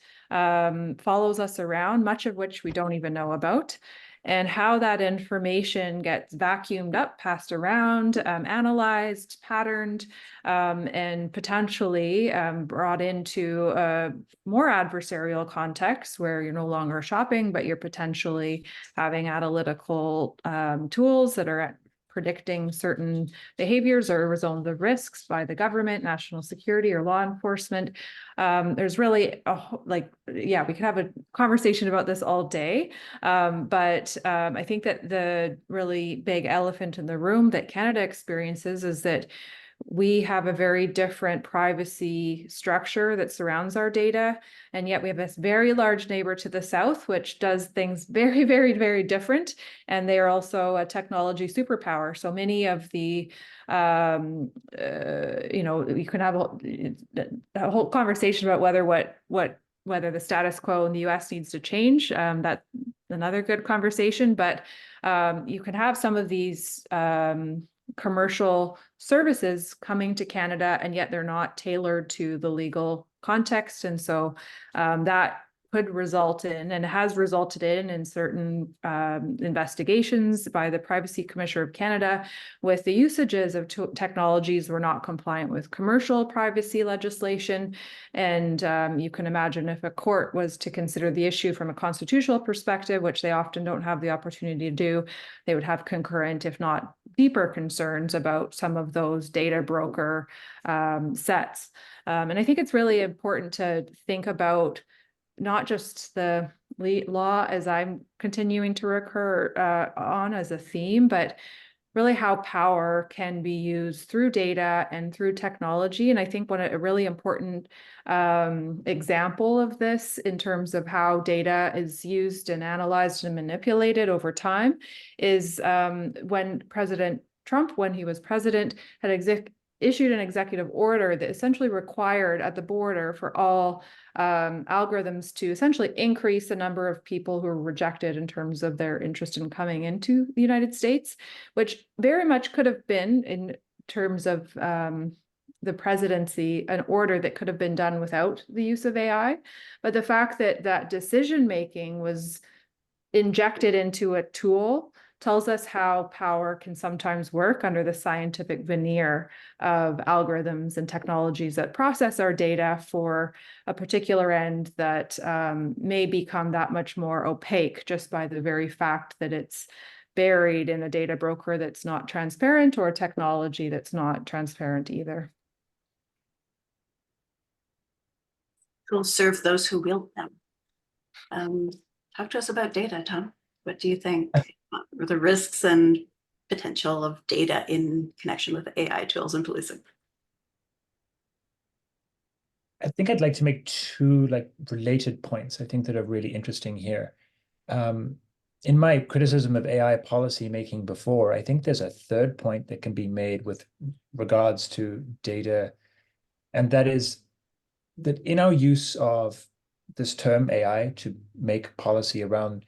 follows us around, much of which we don't even know about. And how that information gets vacuumed up, passed around, analyzed, patterned, and potentially brought into a more adversarial context where you're no longer shopping, but you're potentially having analytical tools that are predicting certain behaviors or zones of risks by the government, national security, or law enforcement. There's really we could have a conversation about this all day. But I think that the really big elephant in the room that Canada experiences is that we have a very different privacy structure that surrounds our data. And yet we have this very large neighbor to the south, which does things very, very, very different. And they are also a technology superpower. So many of the, you can have a whole conversation about whether the status quo in the US needs to change. That's another good conversation. But you can have some of these commercial services coming to Canada, and yet they're not tailored to the legal context. And so that could result in, and has resulted in certain investigations by the Privacy Commissioner of Canada, with the usages of technologies were not compliant with commercial privacy legislation. And you can imagine if a court was to consider the issue from a constitutional perspective, which they often don't have the opportunity to do, they would have concurrent, if not deeper, concerns about some of those data broker sets. And I think it's really important to think about not just the law, as I'm continuing to recur on as a theme, but really how power can be used through data and through technology. And I think a really important example of this in terms of how data is used and analyzed and manipulated over time is when President Trump, when he was president, had issued an executive order that essentially required at the border for all algorithms to essentially increase the number of people who are rejected in terms of their interest in coming into the United States, which very much could have been, in terms of the presidency, an order that could have been done without the use of AI. But the fact that that decision-making was injected into a tool tells us how power can sometimes work under the scientific veneer of algorithms and technologies that process our data for a particular end that may become that much more opaque just by the very fact that it's buried in a data broker that's not transparent or a technology that's not transparent either. Will serve those who wield them. Talk to us about data, Tom. What do you think are the risks and potential of data in connection with AI tools and policing? I think I'd like to make two related points I think that are really interesting here. In my criticism of AI policy making before, I think there's a third point that can be made with regards to data, and that is that in our use of this term AI to make policy around,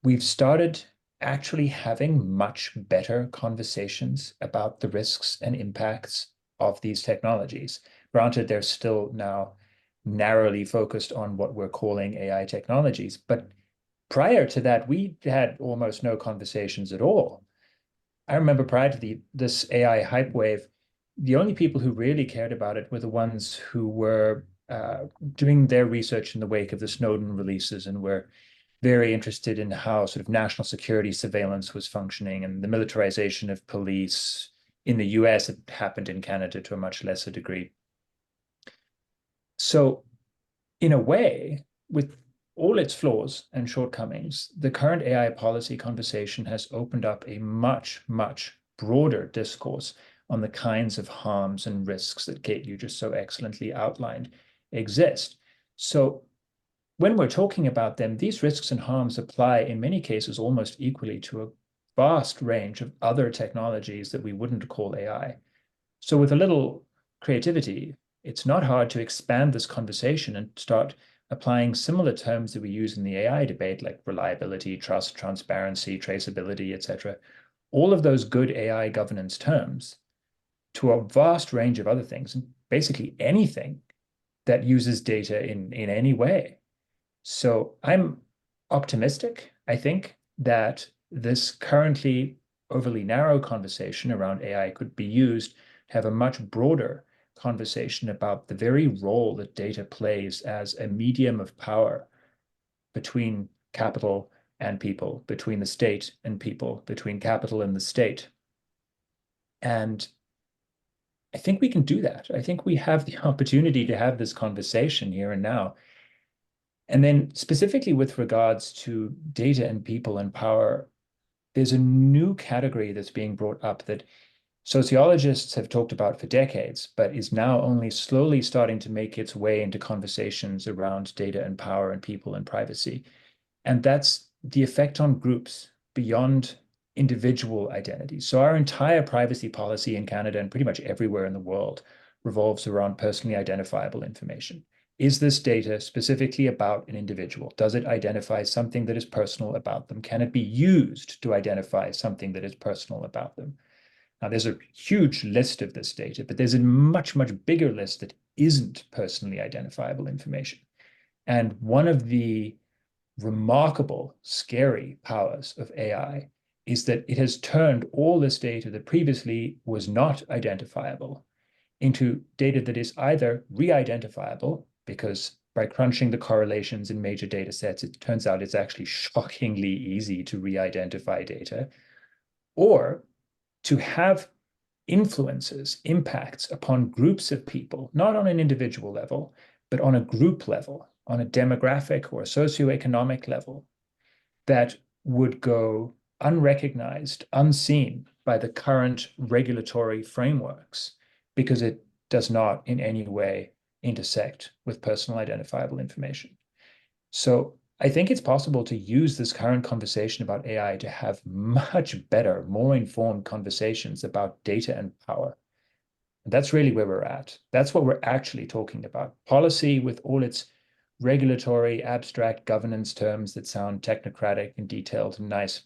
we've started actually having much better conversations about the risks and impacts of these technologies. Granted, they're still now narrowly focused on what we're calling AI technologies, but prior to that, we had almost no conversations at all. I remember prior to this AI hype wave, the only people who really cared about it were the ones who were doing their research in the wake of the Snowden releases and were very interested in how sort of national security surveillance was functioning and the militarization of police. In the US, it happened in Canada to a much lesser degree. So in a way, with all its flaws and shortcomings, the current AI policy conversation has opened up a much, much broader discourse on the kinds of harms and risks that Kate, you just so excellently outlined, exist. So when we're talking about them, these risks and harms apply in many cases almost equally to a vast range of other technologies that we wouldn't call AI. So with a little creativity, it's not hard to expand this conversation and start applying similar terms that we use in the AI debate, like reliability, trust, transparency, traceability, etc. All of those good AI governance terms to a vast range of other things, and basically anything that uses data in any way. So I'm optimistic, I think, that this currently overly narrow conversation around AI could be used to have a much broader conversation about the very role that data plays as a medium of power between capital and people, between the state and people, between capital and the state. And I think we can do that. I think we have the opportunity to have this conversation here and now. And then specifically with regards to data and people and power, there's a new category that's being brought up that sociologists have talked about for decades, but is now only slowly starting to make its way into conversations around data and power and people and privacy. And that's the effect on groups beyond individual identities. So our entire privacy policy in Canada and pretty much everywhere in the world revolves around personally identifiable information. Is this data specifically about an individual? Does it identify something that is personal about them? Can it be used to identify something that is personal about them? Now, there's a huge list of this data, but there's a much, much bigger list that isn't personally identifiable information. And one of the remarkable, scary powers of AI is that it has turned all this data that previously was not identifiable into data that is either re-identifiable, because by crunching the correlations in major data sets, it turns out it's actually shockingly easy to re-identify data, or to have influences, impacts upon groups of people, not on an individual level, but on a group level, on a demographic or a socioeconomic level, that would go unrecognized, unseen by the current regulatory frameworks, because it does not in any way intersect with personal identifiable information. So I think it's possible to use this current conversation about AI to have much better, more informed conversations about data and power. And that's really where we're at. That's what we're actually talking about. Policy, with all its regulatory, abstract governance terms that sound technocratic and detailed and nice,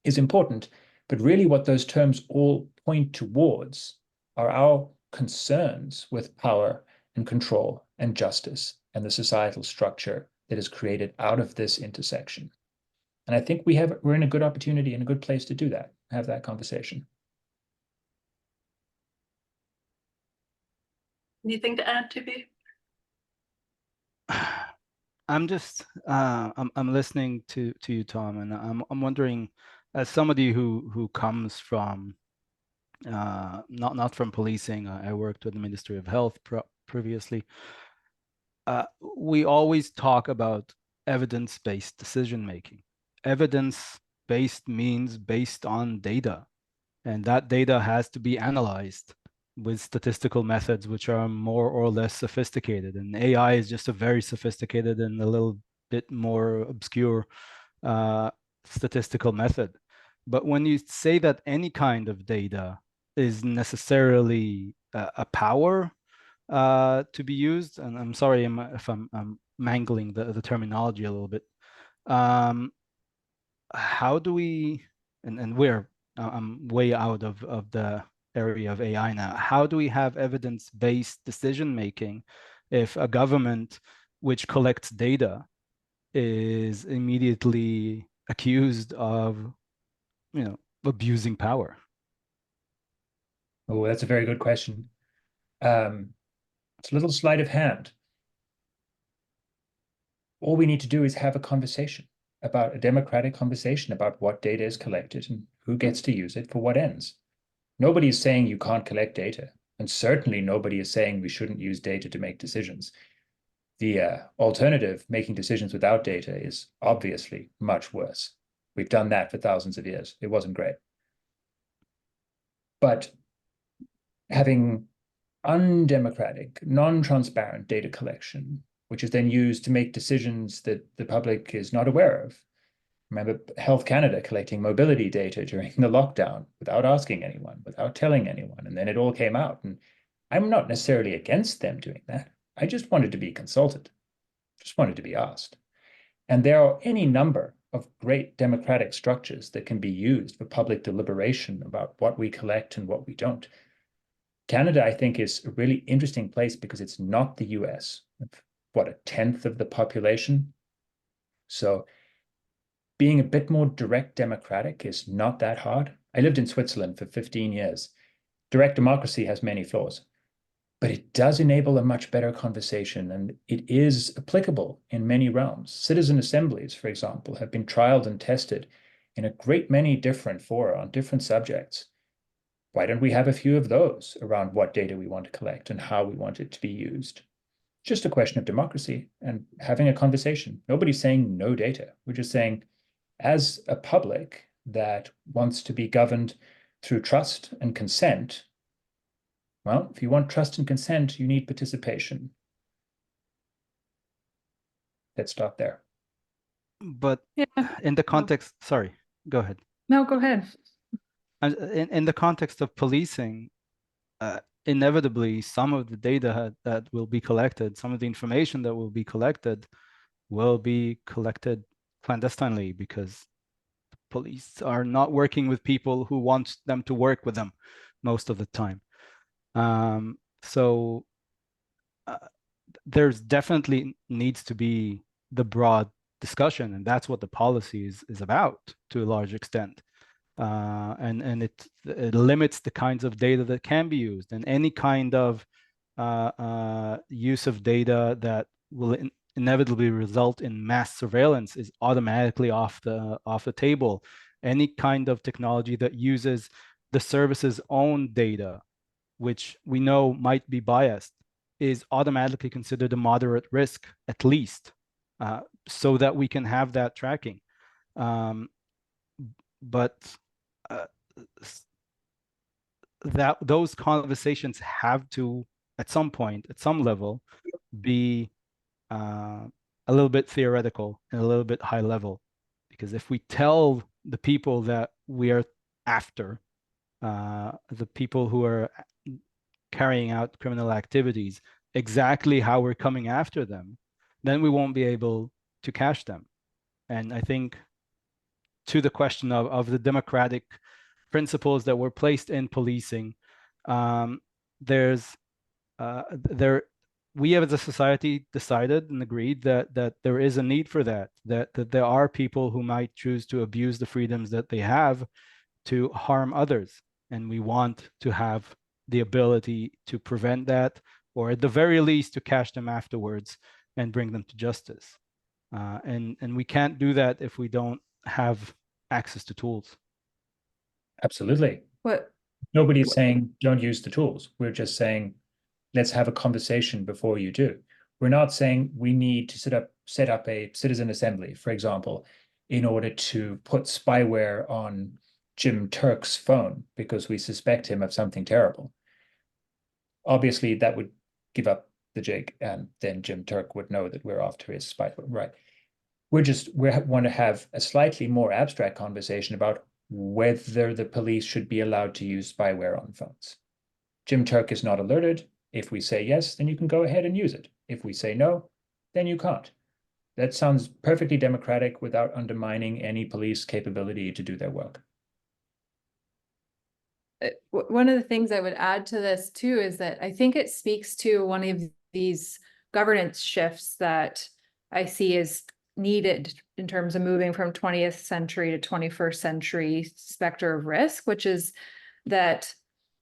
is important. But really what those terms all point towards are our concerns with power and control and justice and the societal structure that is created out of this intersection. And I think we're in a good opportunity and a good place to do that, have that conversation. Anything to add, Dubi? I'm just I'm listening to you, Tom, and I'm wondering, as somebody who comes from not from policing, I worked with the Ministry of Health previously. We always talk about evidence-based decision making. Evidence-based means based on data, and that data has to be analyzed with statistical methods which are more or less sophisticated. And AI is just a very sophisticated and a little bit more obscure statistical method. But when you say that any kind of data is necessarily a power to be used, and I'm sorry if I'm mangling the terminology a little bit. How do we, and we're, I'm way out of the area of AI now. How do we have evidence-based decision making if a government which collects data is immediately accused of, abusing power? Oh, that's a very good question. It's a little sleight of hand. All we need to do is have a conversation about a democratic conversation about what data is collected and who gets to use it for what ends. Nobody is saying you can't collect data, and certainly nobody is saying we shouldn't use data to make decisions. The alternative, making decisions without data, is obviously much worse. We've done that for thousands of years. It wasn't great. But having undemocratic, non-transparent data collection, which is then used to make decisions that the public is not aware of. Remember Health Canada collecting mobility data during the lockdown without asking anyone, without telling anyone, and then it all came out. And I'm not necessarily against them doing that. I just wanted to be consulted, just wanted to be asked. And there are any number of great democratic structures that can be used for public deliberation about what we collect and what we don't. Canada, I think, is a really interesting place because it's not the US. What, 1/10 of the population? So being a bit more direct democratic is not that hard. I lived in Switzerland for 15 years. Direct democracy has many flaws, but it does enable a much better conversation, and it is applicable in many realms. Citizen assemblies, for example, have been trialed and tested in a great many different fora on different subjects. Why don't we have a few of those around what data we want to collect and how we want it to be used? Just a question of democracy and having a conversation. Nobody's saying no data. We're just saying, as a public that wants to be governed through trust and consent, well, if you want trust and consent, you need participation. Let's stop there. But Yeah. in the context, sorry, go ahead. No, go ahead. In the context of policing, inevitably, some of the data that will be collected, some of the information that will be collected clandestinely, because police are not working with people who want them to work with them most of the time. So there's definitely needs to be the broad discussion, and that's what the policy is about to a large extent. And it limits the kinds of data that can be used, and any kind of use of data that will inevitably result in mass surveillance is automatically off the table. Any kind of technology that uses the service's own data, which we know might be biased, is automatically considered a moderate risk, at least, so that we can have that tracking. But that those conversations have to, at some point, at some level, be a little bit theoretical and a little bit high level. Because if we tell the people that we are after, the people who are carrying out criminal activities, exactly how we're coming after them, then we won't be able to catch them. And I think, to the question of the democratic principles that were placed in policing, we as a society decided and agreed that there is a need for that there are people who might choose to abuse the freedoms that they have to harm others, and we want to have the ability to prevent that, or at the very least to catch them afterwards and bring them to justice. And we can't do that if we don't have access to tools. Absolutely. What? Nobody's saying don't use the tools. We're just saying, let's have a conversation before you do. We're not saying we need to set up a citizen assembly, for example, in order to put spyware on Jim Turk's phone because we suspect him of something terrible. Obviously, that would give up the jig, and then Jim Turk would know that we're after his spyware, right? We want to have a slightly more abstract conversation about whether the police should be allowed to use spyware on phones. Jim Turk is not alerted. If we say yes, then you can go ahead and use it. If we say no, then you can't. That sounds perfectly democratic without undermining any police capability to do their work. One of the things I would add to this too is that I think it speaks to one of these governance shifts that I see as needed in terms of moving from 20th century to 21st century specter of risk, which is that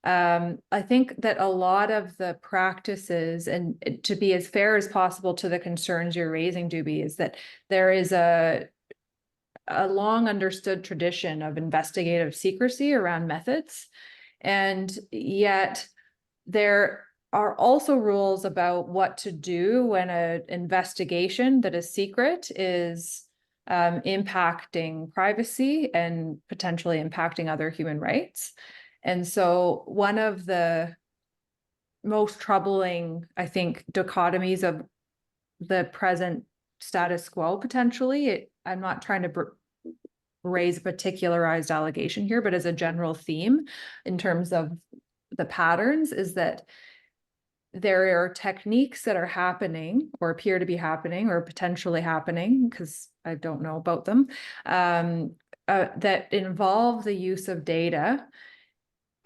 I think that a lot of the practices, and to be as fair as possible to the concerns you're raising, Dubi, is that there is a long understood tradition of investigative secrecy around methods. And yet there are also rules about what to do when an investigation that is secret is impacting privacy and potentially impacting other human rights. And so one of the most troubling, I think, dichotomies of the present status quo potentially, I'm not trying to raise a particularized allegation here, but as a general theme in terms of the patterns, is that there are techniques that are happening or appear to be happening or potentially happening, because I don't know about them, that involve the use of data,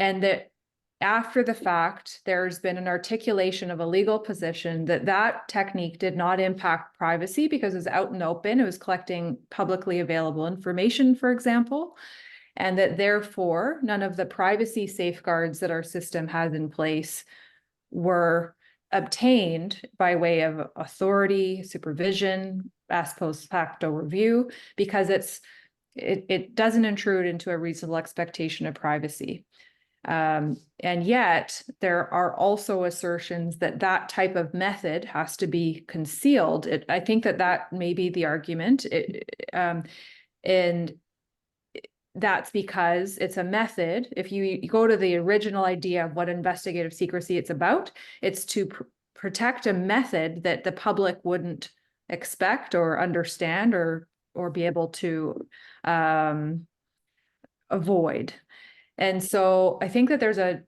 and that after the fact, there's been an articulation of a legal position that that technique did not impact privacy because it was out and open. It was collecting publicly available information, for example, and that therefore none of the privacy safeguards that our system has in place were obtained by way of authority, supervision, ex post facto review, because it doesn't intrude into a reasonable expectation of privacy. And yet there are also assertions that that type of method has to be concealed. I think that may be the argument. And that's because it's a method. If you go to the original idea of what investigative secrecy it's about, it's to protect a method that the public wouldn't expect or understand or be able to avoid. And so I think that there's a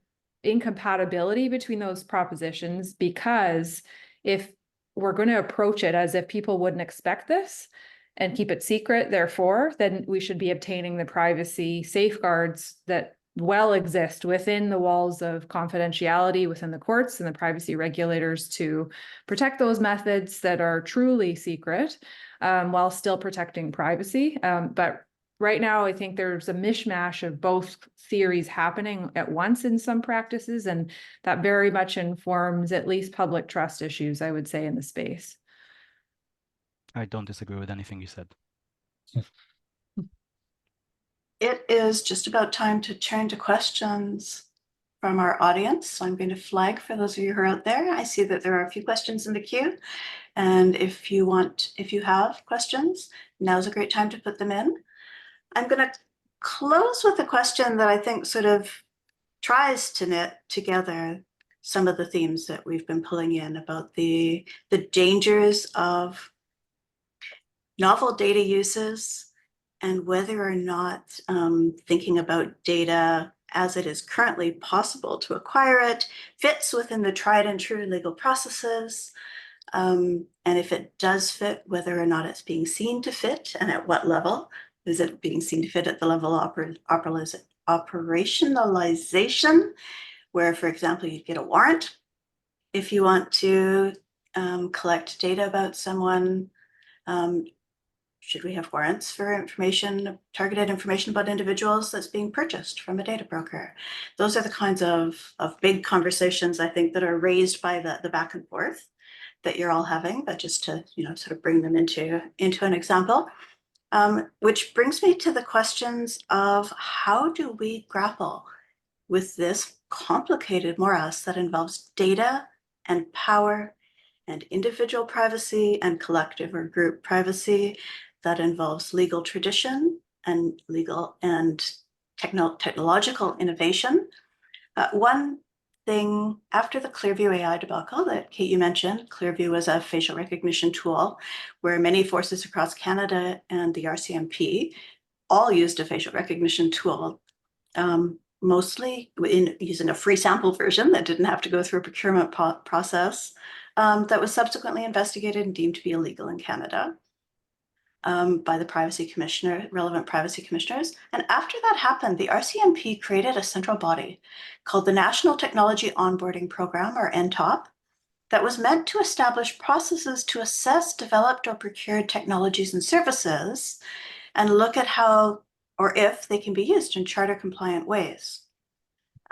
incompatibility between those propositions, because if we're going to approach it as if people wouldn't expect this and keep it secret, therefore, then we should be obtaining the privacy safeguards that well exist within the walls of confidentiality within the courts and the privacy regulators to protect those methods that are truly secret, while still protecting privacy. But right now, I think there's a mishmash of both theories happening at once in some practices, and that very much informs at least public trust issues, I would say, in the space. I don't disagree with anything you said. It is just about time to turn to questions from our audience. So I'm going to flag for those of you who are out there. I see that there are a few questions in the queue. And if you have questions, now's a great time to put them in. I'm going to close with a question that I think sort of tries to knit together some of the themes that we've been pulling in about the dangers of novel data uses, and whether or not thinking about data as it is currently possible to acquire it fits within the tried and true legal processes. And if it does fit, whether or not it's being seen to fit, and at what level. Is it being seen to fit at the level of operationalization, where, for example, you get a warrant if you want to collect data about someone? Should we have warrants for information, targeted information about individuals that's being purchased from a data broker? Those are the kinds of big conversations, I think, that are raised by the back and forth that you're all having, but just to, sort of bring them into an example. Which brings me to the questions of how do we grapple with this complicated morass that involves data and power and individual privacy and collective or group privacy, that involves legal tradition and technological innovation. One thing after the Clearview AI debacle that Kate, you mentioned, Clearview was a facial recognition tool where many forces across Canada and the RCMP all used a facial recognition tool, mostly using a free sample version that didn't have to go through a procurement process, that was subsequently investigated and deemed to be illegal in Canada by the relevant privacy commissioners. And after that happened, the RCMP created a central body called the National Technology Onboarding Program, or NTOP, that was meant to establish processes to assess developed or procured technologies and services and look at how or if they can be used in charter compliant ways.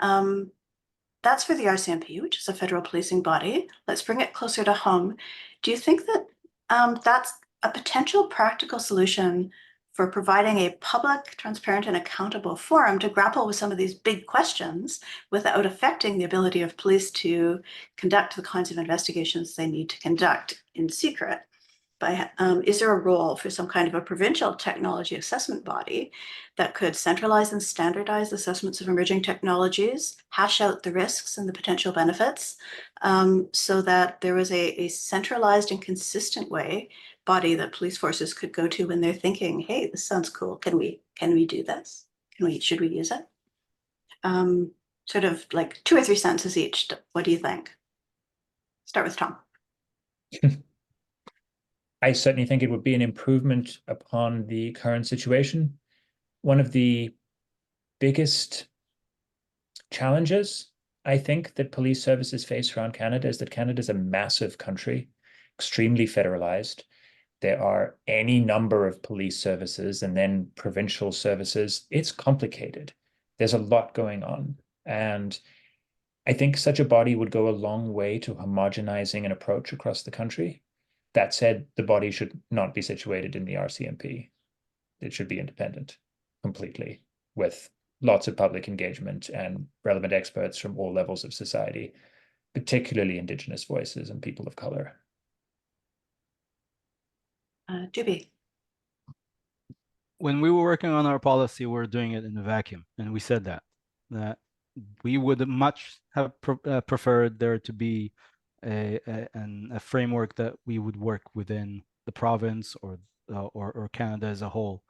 That's for the RCMP, which is a federal policing body. Let's bring it closer to home. Do you think that that's a potential practical solution for providing a public, transparent, and accountable forum to grapple with some of these big questions without affecting the ability of police to conduct the kinds of investigations they need to conduct in secret? Is there a role for some kind of a provincial technology assessment body that could centralize and standardize assessments of emerging technologies, hash out the risks and the potential benefits, so that there was a centralized and consistent body that police forces could go to when they're thinking, hey, this sounds cool. Can we do this? Should we use it? Sort of like 2 or 3 sentences each. What do you think? Start with Tom. I certainly think it would be an improvement upon the current situation. One of the biggest challenges, I think, that police services face around Canada is that Canada is a massive country, extremely federalized. There are any number of police services and then provincial services. It's complicated. There's a lot going on. And I think such a body would go a long way to homogenizing an approach across the country. That said, the body should not be situated in the RCMP. It should be independent completely, with lots of public engagement and relevant experts from all levels of society, particularly Indigenous voices and people of color. Dubi. When we were working on our policy, we were doing it in a vacuum, and we said that we would much have preferred there to be a framework that we would work within the province or Canada as a whole.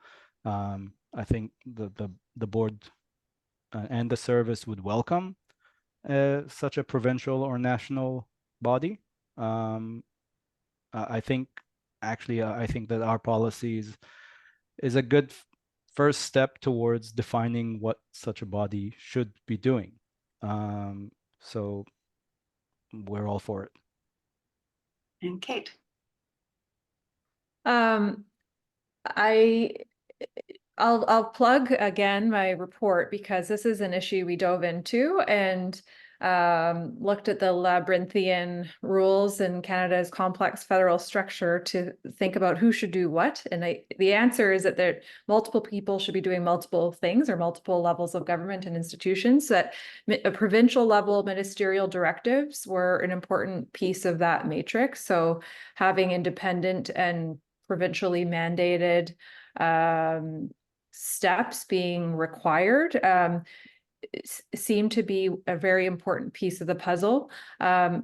I think the board and the service would welcome such a provincial or national body. I think that our policies is a good first step towards defining what such a body should be doing. So we're all for it. And Kate. I'll plug again my report, because this is an issue we dove into and looked at the labyrinthian rules in Canada's complex federal structure to think about who should do what. And the answer is that multiple people should be doing multiple things, or multiple levels of government and institutions. That a provincial level ministerial directives were an important piece of that matrix. So having independent and provincially mandated steps being required seem to be a very important piece of the puzzle. I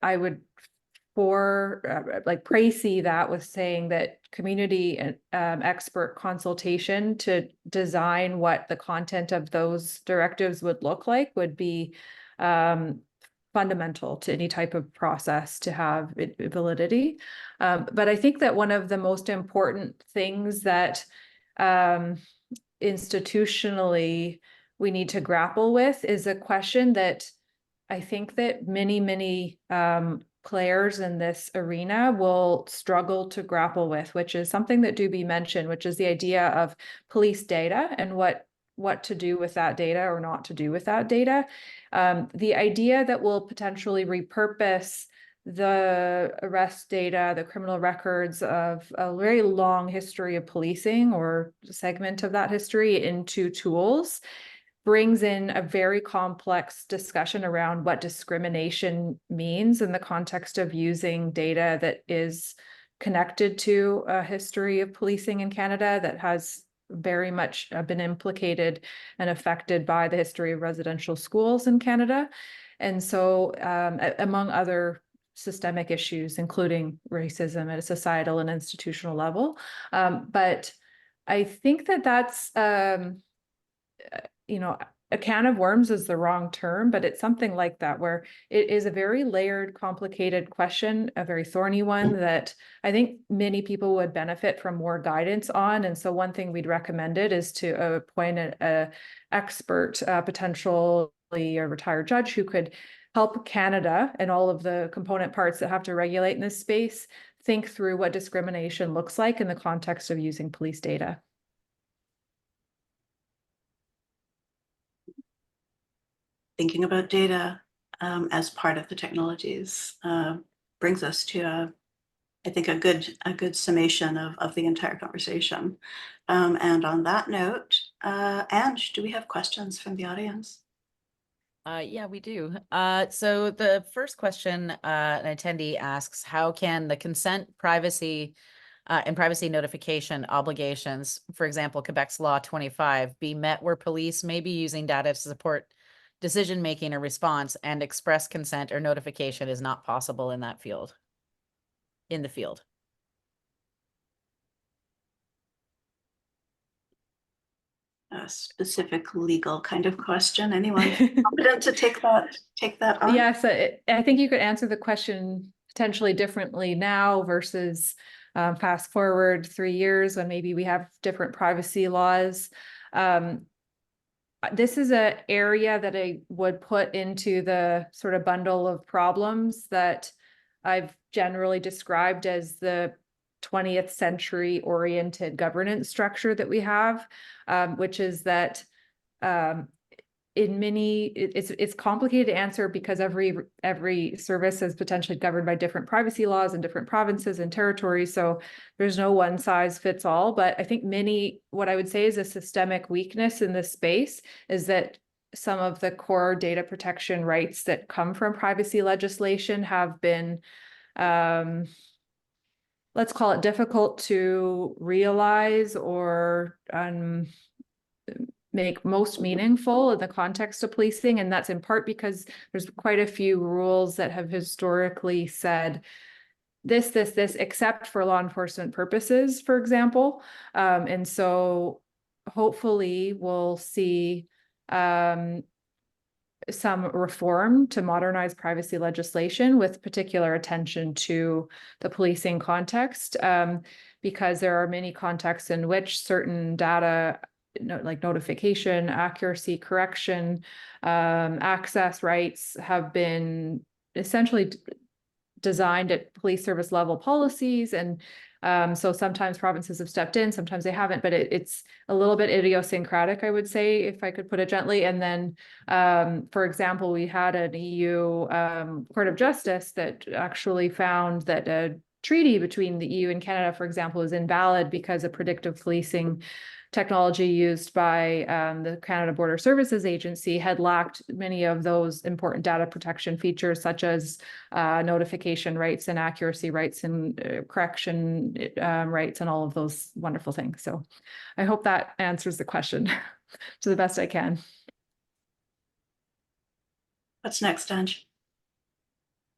would Pracy that was saying that community and expert consultation to design what the content of those directives would look like would be fundamental to any type of process to have validity. But I think that one of the most important things that institutionally we need to grapple with is a question that I think that many players in this arena will struggle to grapple with, which is something that Dubi mentioned, which is the idea of police data and what to do with that data or not to do with that data. The idea that we'll potentially repurpose the arrest data, the criminal records of a very long history of policing or segment of that history into tools brings in a very complex discussion around what discrimination means in the context of using data that is connected to a history of policing in Canada that has very much been implicated and affected by the history of residential schools in Canada. And so among other systemic issues, including racism at a societal and institutional level. But I think that that's, a can of worms is the wrong term, but it's something like that, where it is a very layered, complicated question, a very thorny one that I think many people would benefit from more guidance on. And so one thing we'd recommended is to appoint an expert, potentially a retired judge who could help Canada and all of the component parts that have to regulate in this space think through what discrimination looks like in the context of using police data. Thinking about data as part of the technologies brings us to I think a good summation of the entire conversation. And on that note, Ange, do we have questions from the audience? Yeah, we do. So the first question, an attendee asks, how can the consent, privacy, and privacy notification obligations, for example, Quebec's Law 25, be met where police may be using data to support decision-making or response, and express consent or notification is not possible in that field, in the field? A specific legal kind of question. Anyone competent to take that on? Yes, I think you could answer the question potentially differently now versus fast forward 3 years when maybe we have different privacy laws. This is an area that I would put into the sort of bundle of problems that I've generally described as the 20th century oriented governance structure that we have, which is that in many, it's complicated to answer because every service is potentially governed by different privacy laws in different provinces and territories. So there's no one size fits all. But I think what I would say is a systemic weakness in this space is that some of the core data protection rights that come from privacy legislation have been, let's call it, difficult to realize or make most meaningful in the context of policing. And that's in part because there's quite a few rules that have historically said this, except for law enforcement purposes, for example. And so hopefully we'll see some reform to modernize privacy legislation with particular attention to the policing context, because there are many contexts in which certain data, like notification, accuracy, correction, access rights have been essentially designed at police service level policies. And so sometimes provinces have stepped in, sometimes they haven't, but it's a little bit idiosyncratic, I would say, if I could put it gently. And then, for example, we had an EU Court of Justice that actually found that a treaty between the EU and Canada, for example, is invalid because of predictive policing technology used by the Canada Border Services Agency had lacked many of those important data protection features, such as notification rights and accuracy rights and correction rights and all of those wonderful things. So I hope that answers the question to the best I can. What's next, Ange?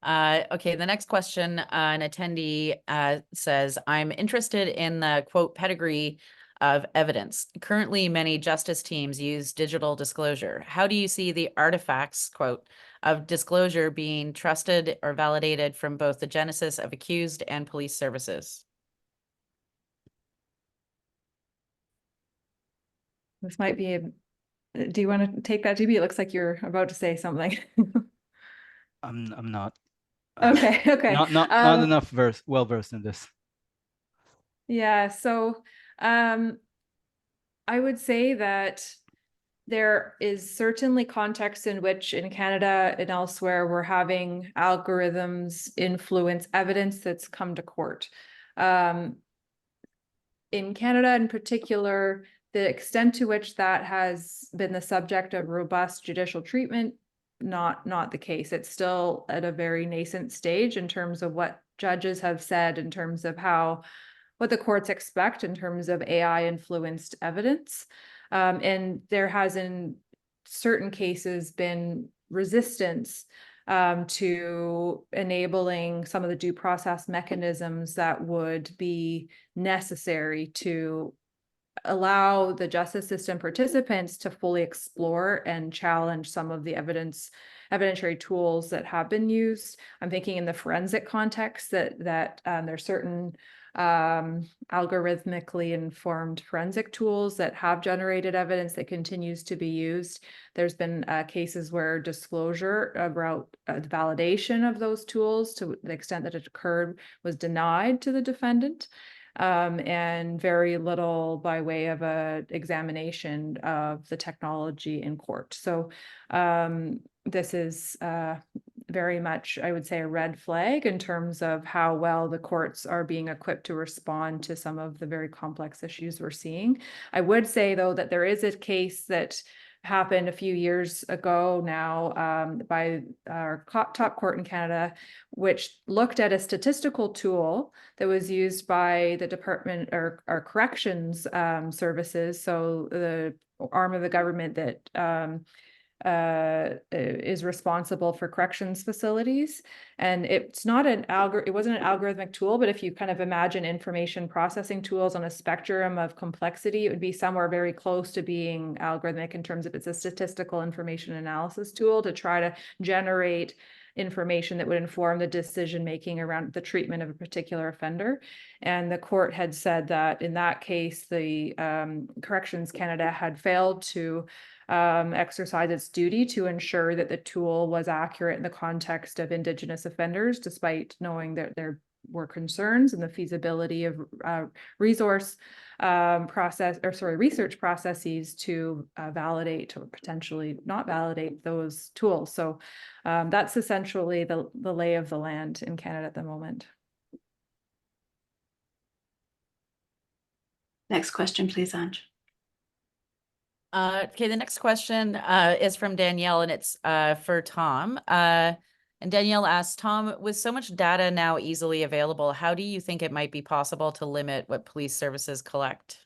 Okay, the next question, an attendee says, I'm interested in the, quote, pedigree of evidence. Currently, many justice teams use digital disclosure. How do you see the artifacts, quote, of disclosure being trusted or validated from both the genesis of accused and police services? This might be do you want to take that, Dubi? It looks like you're about to say something. I'm not. Okay, okay. Not enough well versed in this. Yeah, so I would say that there is certainly context in which in Canada and elsewhere we're having algorithms influence evidence that's come to court. In Canada in particular, the extent to which that has been the subject of robust judicial treatment, not the case. It's still at a very nascent stage in terms of what judges have said, in terms of what the courts expect in terms of AI influenced evidence. And there has in certain cases been resistance to enabling some of the due process mechanisms that would be necessary to allow the justice system participants to fully explore and challenge some of the evidentiary tools that have been used. I'm thinking in the forensic context that there's certain algorithmically informed forensic tools that have generated evidence that continues to be used. There's been cases where disclosure about the validation of those tools to the extent that it occurred was denied to the defendant. And very little by way of a examination of the technology in court. So this is very much, I would say, a red flag in terms of how well the courts are being equipped to respond to some of the very complex issues we're seeing. I would say, though, that there is a case that happened a few years ago now by our top court in Canada, which looked at a statistical tool that was used by the department or corrections services, so the arm of the government that is responsible for corrections facilities. And it's not it wasn't an algorithmic tool, but if you kind of imagine information processing tools on a spectrum of complexity, it would be somewhere very close to being algorithmic in terms of it's a statistical information analysis tool to try to generate information that would inform the decision making around the treatment of a particular offender. And the court had said that in that case, the Corrections Canada had failed to exercise its duty to ensure that the tool was accurate in the context of Indigenous offenders, despite knowing that there were concerns and the feasibility of research processes to validate or potentially not validate those tools. So that's essentially the lay of the land in Canada at the moment. Next question, please, Ange. Okay, the next question is from Danielle, and it's for Tom. And Danielle asks, Tom, with so much data now easily available, how do you think it might be possible to limit what police services collect?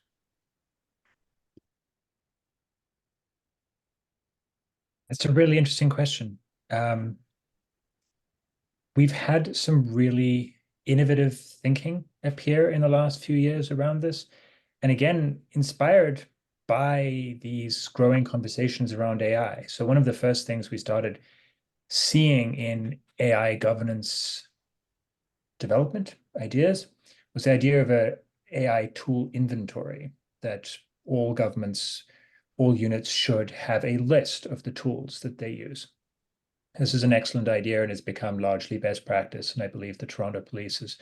That's a really interesting question. We've had some really innovative thinking appear in the last few years around this. And again, inspired by these growing conversations around AI. So one of the first things we started seeing in AI governance development ideas was the idea of an AI tool inventory, that all governments, all units should have a list of the tools that they use. This is an excellent idea and it's become largely best practice. And I believe the Toronto Police has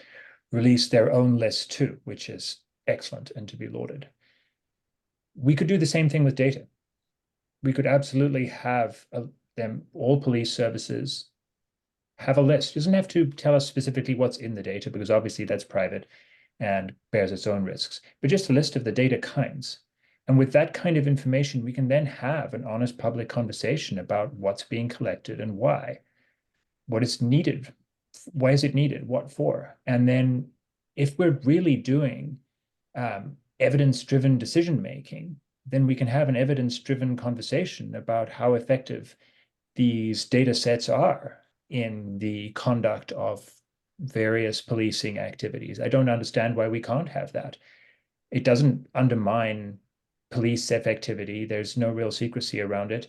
released their own list too, which is excellent and to be lauded. We could do the same thing with data. We could absolutely have all police services have a list. It doesn't have to tell us specifically what's in the data, because obviously that's private and bears its own risks, but just a list of the data kinds. And with that kind of information, we can then have an honest public conversation about what's being collected and why, what is needed, why is it needed, what for? And then if we're really doing evidence-driven decision-making, then we can have an evidence-driven conversation about how effective these data sets are in the conduct of various policing activities. I don't understand why we can't have that. It doesn't undermine police effectivity. There's no real secrecy around it.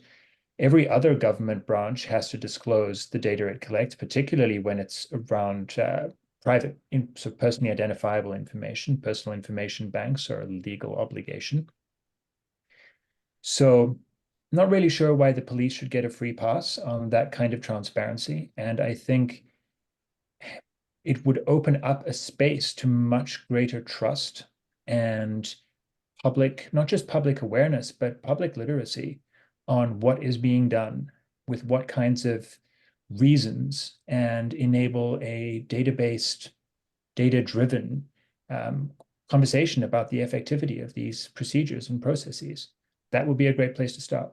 Every other government branch has to disclose the data it collects, particularly when it's around private, so personally identifiable information. Personal information banks are a legal obligation. So I'm not really sure why the police should get a free pass on that kind of transparency. And I think it would open up a space to much greater trust and public, not just public awareness, but public literacy on what is being done with what kinds of reasons, and enable a data-based, data-driven conversation about the effectivity of these procedures and processes. That would be a great place to start.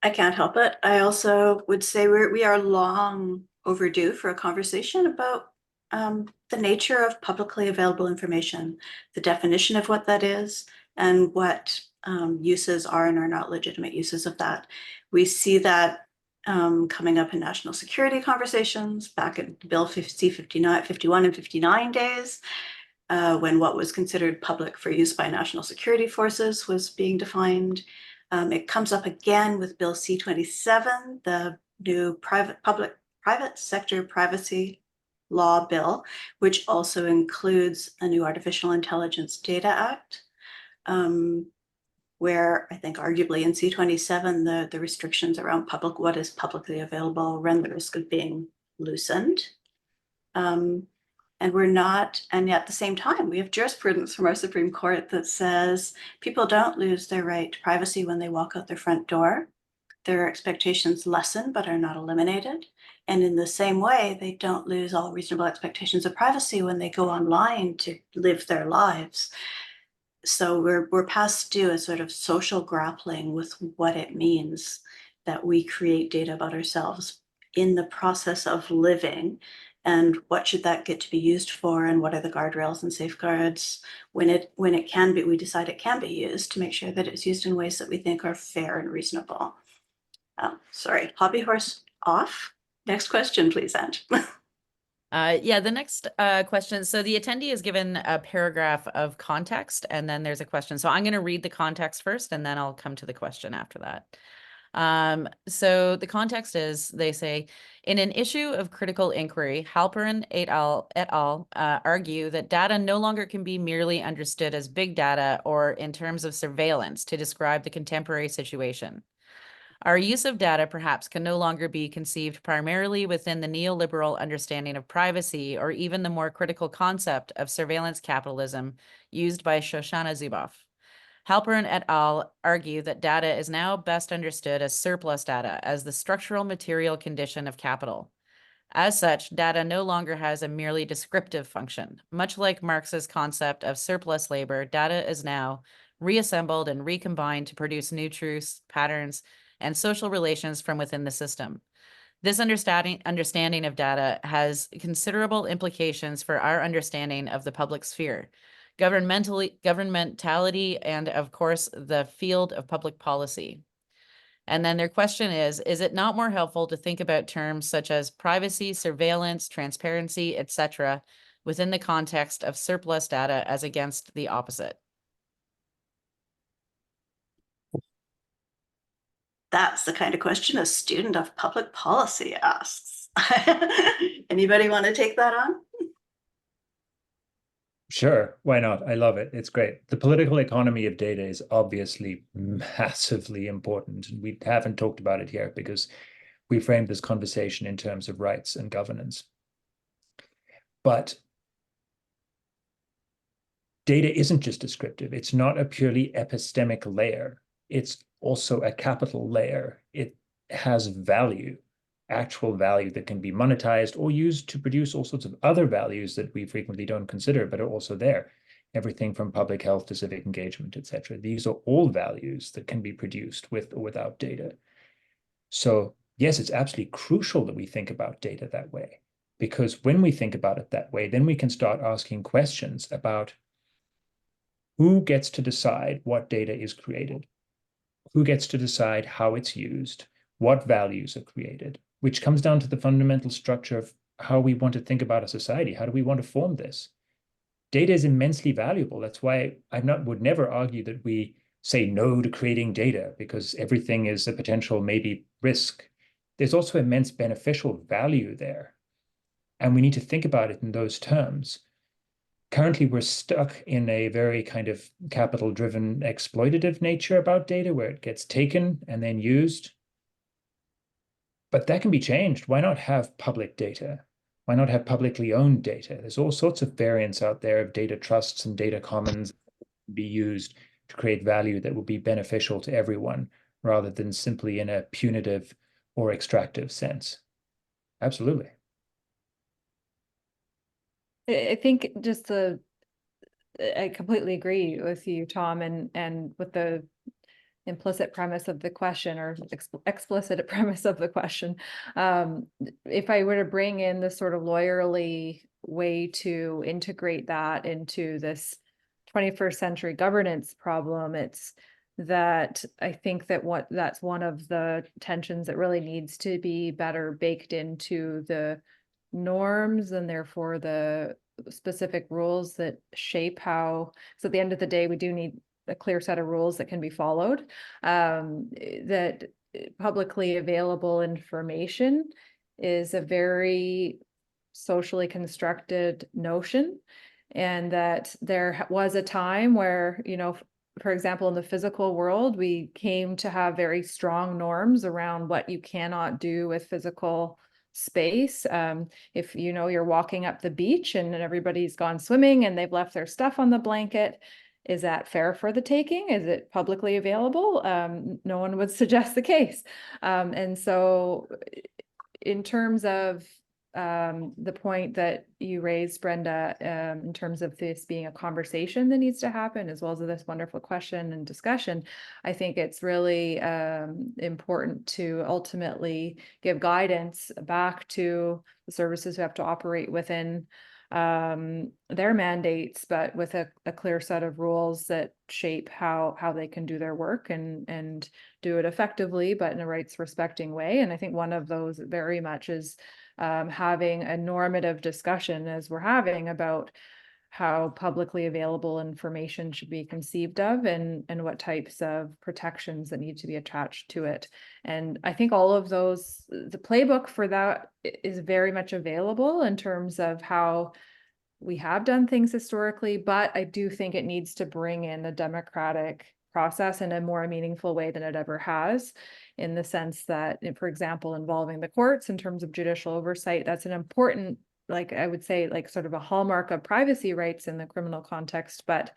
I can't help it. I also would say we are long overdue for a conversation about the nature of publicly available information, the definition of what that is, and what uses are and are not legitimate uses of that. We see that coming up in national security conversations back in Bill C-59, 51 and 59 days, when what was considered public for use by national security forces was being defined. It comes up again with Bill C-27, the new private sector privacy law bill, which also includes a new Artificial Intelligence Data Act, where I think arguably in C-27, the restrictions around what is publicly available run the risk of being loosened. And we're not, and yet at the same time, we have jurisprudence from our Supreme Court that says people don't lose their right to privacy when they walk out their front door. Their expectations lessen but are not eliminated. And in the same way, they don't lose all reasonable expectations of privacy when they go online to live their lives. So we're past due a sort of social grappling with what it means that we create data about ourselves in the process of living. And what should that get to be used for, and what are the guardrails and safeguards when it can be, we decide it can be used, to make sure that it's used in ways that we think are fair and reasonable. Sorry, hobby horse off. Next question, please, Ange. Yeah, the next question. So the attendee is given a paragraph of context, and then there's a question. So I'm going to read the context first, and then I'll come to the question after that. So the context is, they say, in an issue of critical inquiry, Halperin et al. Argue that data no longer can be merely understood as big data or in terms of surveillance to describe the contemporary situation. Our use of data perhaps can no longer be conceived primarily within the neoliberal understanding of privacy, or even the more critical concept of surveillance capitalism used by Shoshana Zuboff. Halperin et al. Argue that data is now best understood as surplus data, as the structural material condition of capital. As such, data no longer has a merely descriptive function. Much like Marx's concept of surplus labor, data is now reassembled and recombined to produce new truths, patterns, and social relations from within the system. This understanding of data has considerable implications for our understanding of the public sphere, governmentality, and of course, the field of public policy. And then their question is it not more helpful to think about terms such as privacy, surveillance, transparency, etc., within the context of surplus data as against the opposite? That's the kind of question a student of public policy asks. Anybody want to take that on? Sure, why not? I love it. It's great. The political economy of data is obviously massively important. And we haven't talked about it here because we framed this conversation in terms of rights and governance. But data isn't just descriptive. It's not a purely epistemic layer. It's also a capital layer. It has value, actual value that can be monetized or used to produce all sorts of other values that we frequently don't consider, but are also there. Everything from public health to civic engagement, etc. These are all values that can be produced with or without data. So yes, it's absolutely crucial that we think about data that way, because when we think about it that way, then we can start asking questions about who gets to decide what data is created, who gets to decide how it's used, what values are created, which comes down to the fundamental structure of how we want to think about a society. How do we want to form this? Data is immensely valuable. That's why I would never argue that we say no to creating data, because everything is a potential maybe risk. There's also immense beneficial value there. And we need to think about it in those terms. Currently, we're stuck in a very kind of capital-driven exploitative nature about data, where it gets taken and then used. But that can be changed. Why not have public data? Why not have publicly owned data? There's all sorts of variants out there of data trusts and data commons be used to create value that will be beneficial to everyone rather than simply in a punitive or extractive sense. Absolutely. I think just I completely agree with you, Tom, and with the implicit premise of the question, or explicit premise of the question. If I were to bring in the sort of lawyerly way to integrate that into this 21st century governance problem, it's that I think that that's one of the tensions that really needs to be better baked into the norms, and therefore the specific rules that shape how, so at the end of the day, we do need a clear set of rules that can be followed, that publicly available information is a very socially constructed notion, and that there was a time where, you know, for example, in the physical world, we came to have very strong norms around what you cannot do with physical space. If you know you're walking up the beach and everybody's gone swimming and they've left their stuff on the blanket, is that fair for the taking? Is it publicly available? No one would suggest the case. And so in terms of the point that you raised, Brenda, in terms of this being a conversation that needs to happen, as well as this wonderful question and discussion, I think it's really important to ultimately give guidance back to the services who have to operate within their mandates, but with a clear set of rules that shape how they can do their work and do it effectively, but in a rights respecting way. And I think one of those very much is having a normative discussion, as we're having, about how publicly available information should be conceived of, and what types of protections that need to be attached to it. And I think all of those, the playbook for that is very much available in terms of how we have done things historically, but I do think it needs to bring in a democratic process in a more meaningful way than it ever has, in the sense that, for example, involving the courts in terms of judicial oversight, that's an important, like I would say, like sort of a hallmark of privacy rights in the criminal context. But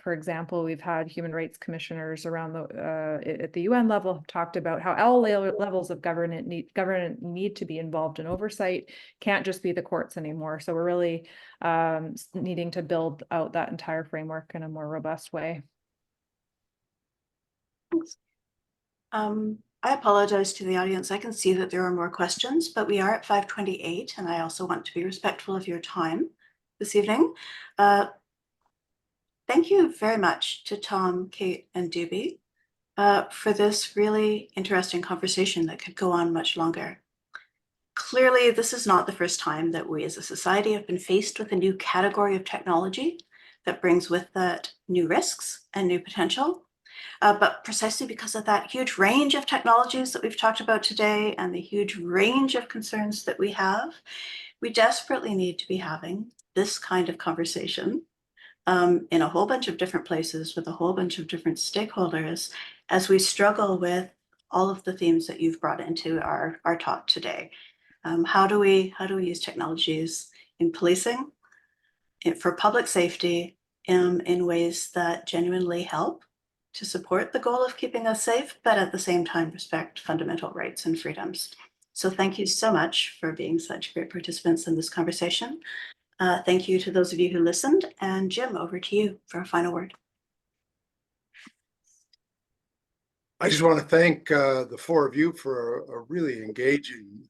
for example, we've had human rights commissioners around at the UN level have talked about how all levels of government need to be involved in oversight, can't just be the courts anymore. So we're really needing to build out that entire framework in a more robust way. Thanks. I apologize to the audience. I can see that there are more questions, but we are at 5:28, and I also want to be respectful of your time this evening. Thank you very much to Tom, Kate, and Dubi for this really interesting conversation that could go on much longer. Clearly, this is not the first time that we as a society have been faced with a new category of technology that brings with that new risks and new potential. But precisely because of that huge range of technologies that we've talked about today and the huge range of concerns that we have, we desperately need to be having this kind of conversation in a whole bunch of different places with a whole bunch of different stakeholders as we struggle with all of the themes that you've brought into our talk today. How do we use technologies in policing, for public safety, in ways that genuinely help to support the goal of keeping us safe, but at the same time respect fundamental rights and freedoms. So thank you so much for being such great participants in this conversation. Thank you to those of you who listened, and Jim, over to you for a final word. I just want to thank the four of you for a really engaging,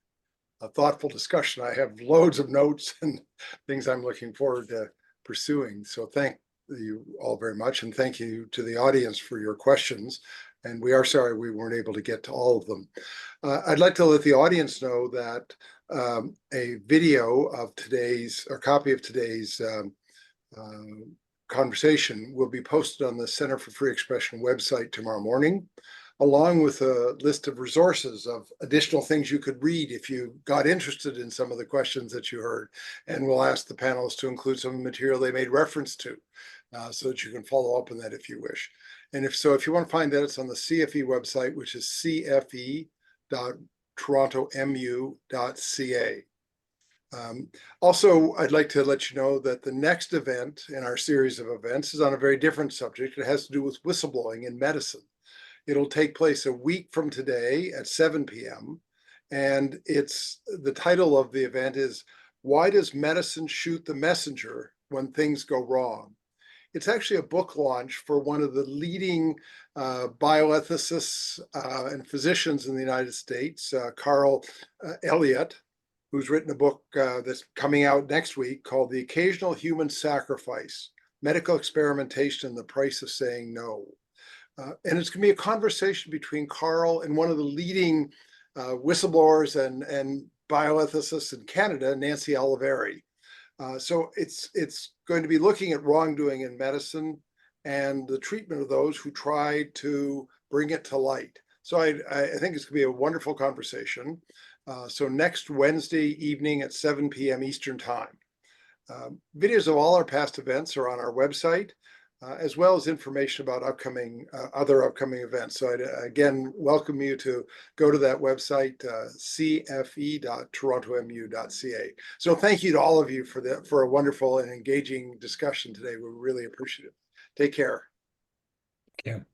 thoughtful discussion. I have loads of notes and things I'm looking forward to pursuing. So thank you all very much, and thank you to the audience for your questions. And we are sorry we weren't able to get to all of them. I'd like to let the audience know that a video of today's, or copy of today's conversation will be posted on the Center for Free Expression website tomorrow morning, along with a list of resources of additional things you could read if you got interested in some of the questions that you heard. And we'll ask the panelists to include some material they made reference to, so that you can follow up on that if you wish. And if so, if you want to find that, it's on the CFE website, which is cfe.org/free www.torontomu.ca. Also, I'd like to let you know that the next event in our series of events is on a very different subject. It has to do with whistleblowing in medicine. It'll take place a week from today at 7 p.m. And the title of the event is, "Why Does Medicine Shoot the Messenger When Things Go Wrong?" It's actually a book launch for one of the leading bioethicists and physicians in the United States, Carl Elliott, who's written a book that's coming out next week called The Occasional Human Sacrifice, Medical Experimentation and the Price of Saying No. And it's going to be a conversation between Carl and one of the leading whistleblowers and bioethicists in Canada, Nancy Oliveri. So it's going to be looking at wrongdoing in medicine and the treatment of those who try to bring it to light. So I think it's going to be a wonderful conversation. So next Wednesday evening at 7 p.m. Eastern Time. Videos of all our past events are on our website, as well as information about other upcoming events. So I'd again welcome you to go to that website, cfe.torontomu.ca. So thank you to all of you for a wonderful and engaging discussion today. We're really appreciative. Take care. Thank you.